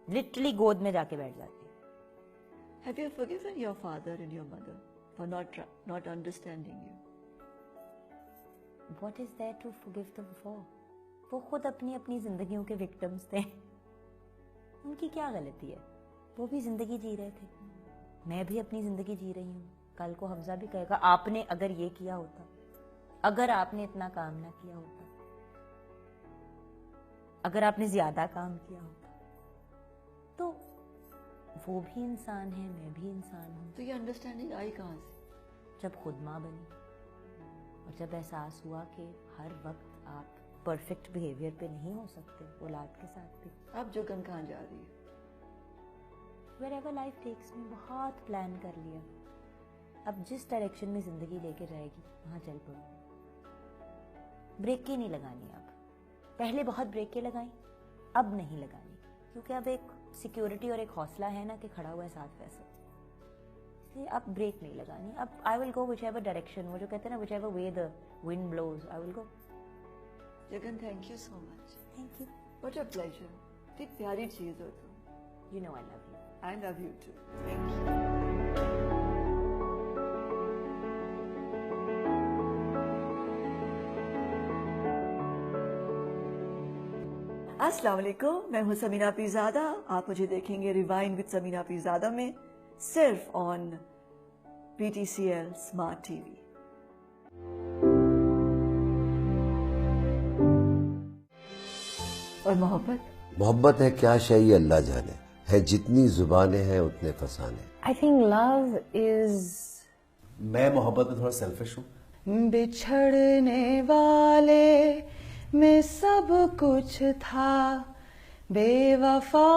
لٹرلی گود میں جا کے بیٹھ جاتی. Have you forgiven your father and your mother for not understanding you. What is there to forgive them for? وہ خود اپنی اپنی زندگیوں کے وکٹمز تھے, ان کی کیا غلطی ہے؟ وہ بھی زندگی جی رہے تھے, میں بھی اپنی زندگی جی رہی ہوں. کل کو حمزہ بھی کہے گا آپ نے اگر یہ کیا ہوتا, اگر آپ نے اتنا کام نہ کیا ہوتا, اگر آپ نے زیادہ کام کیا ہوتا, تو وہ بھی انسان ہے, میں بھی انسان ہوں. تو یہ انڈرسٹینڈنگ آئی کہاں سے؟ جب خود ماں بنی اور جب احساس ہوا کہ ہر وقت آپ پرفیکٹ بیہیویئر پہ نہیں ہو سکتے اولاد کے ساتھ بھی. اب جگن کہاں جا رہی ہے؟ wherever life takes me, بہت پلان کر لیا. اب جس ڈائریکشن میں زندگی لے کے جائے گی وہاں چل پڑوں. بریک ہی نہیں لگانی اب. پہلے بہت بریکیں لگائیں, اب نہیں لگانی, کیونکہ اب ایک سیکیورٹی اور ایک حوصلہ ہے نا کہ کھڑا ہوا ہے ساتھ پیسے, اس لیے اب بریک نہیں لگانی. اب آئی will go which ever direction, وہ جو کہتے ہیں نا whichever way the wind blows, I will go. Jagan thank you so much. Thank you. What a pleasure. اتنی پیاری چیز ہو تم. You know I love you. I love you too. Thank you. السلام علیکم, میں ہوں سمینہ پیرزادہ. آپ مجھے دیکھیں گے ریوائنڈ وتھ سمینہ پیرزادہ میں, صرف آن PTCL اسمارٹ ٹی وی. اور محبت ہے کیا شے یہ اللہ جانے, ہے جتنی زبانیں ہیں اتنے فسانے. I think love is میں محبت میں تھوڑا سیلفش ہوں. بچھڑنے والے میں سب کچھ تھا, بے وفا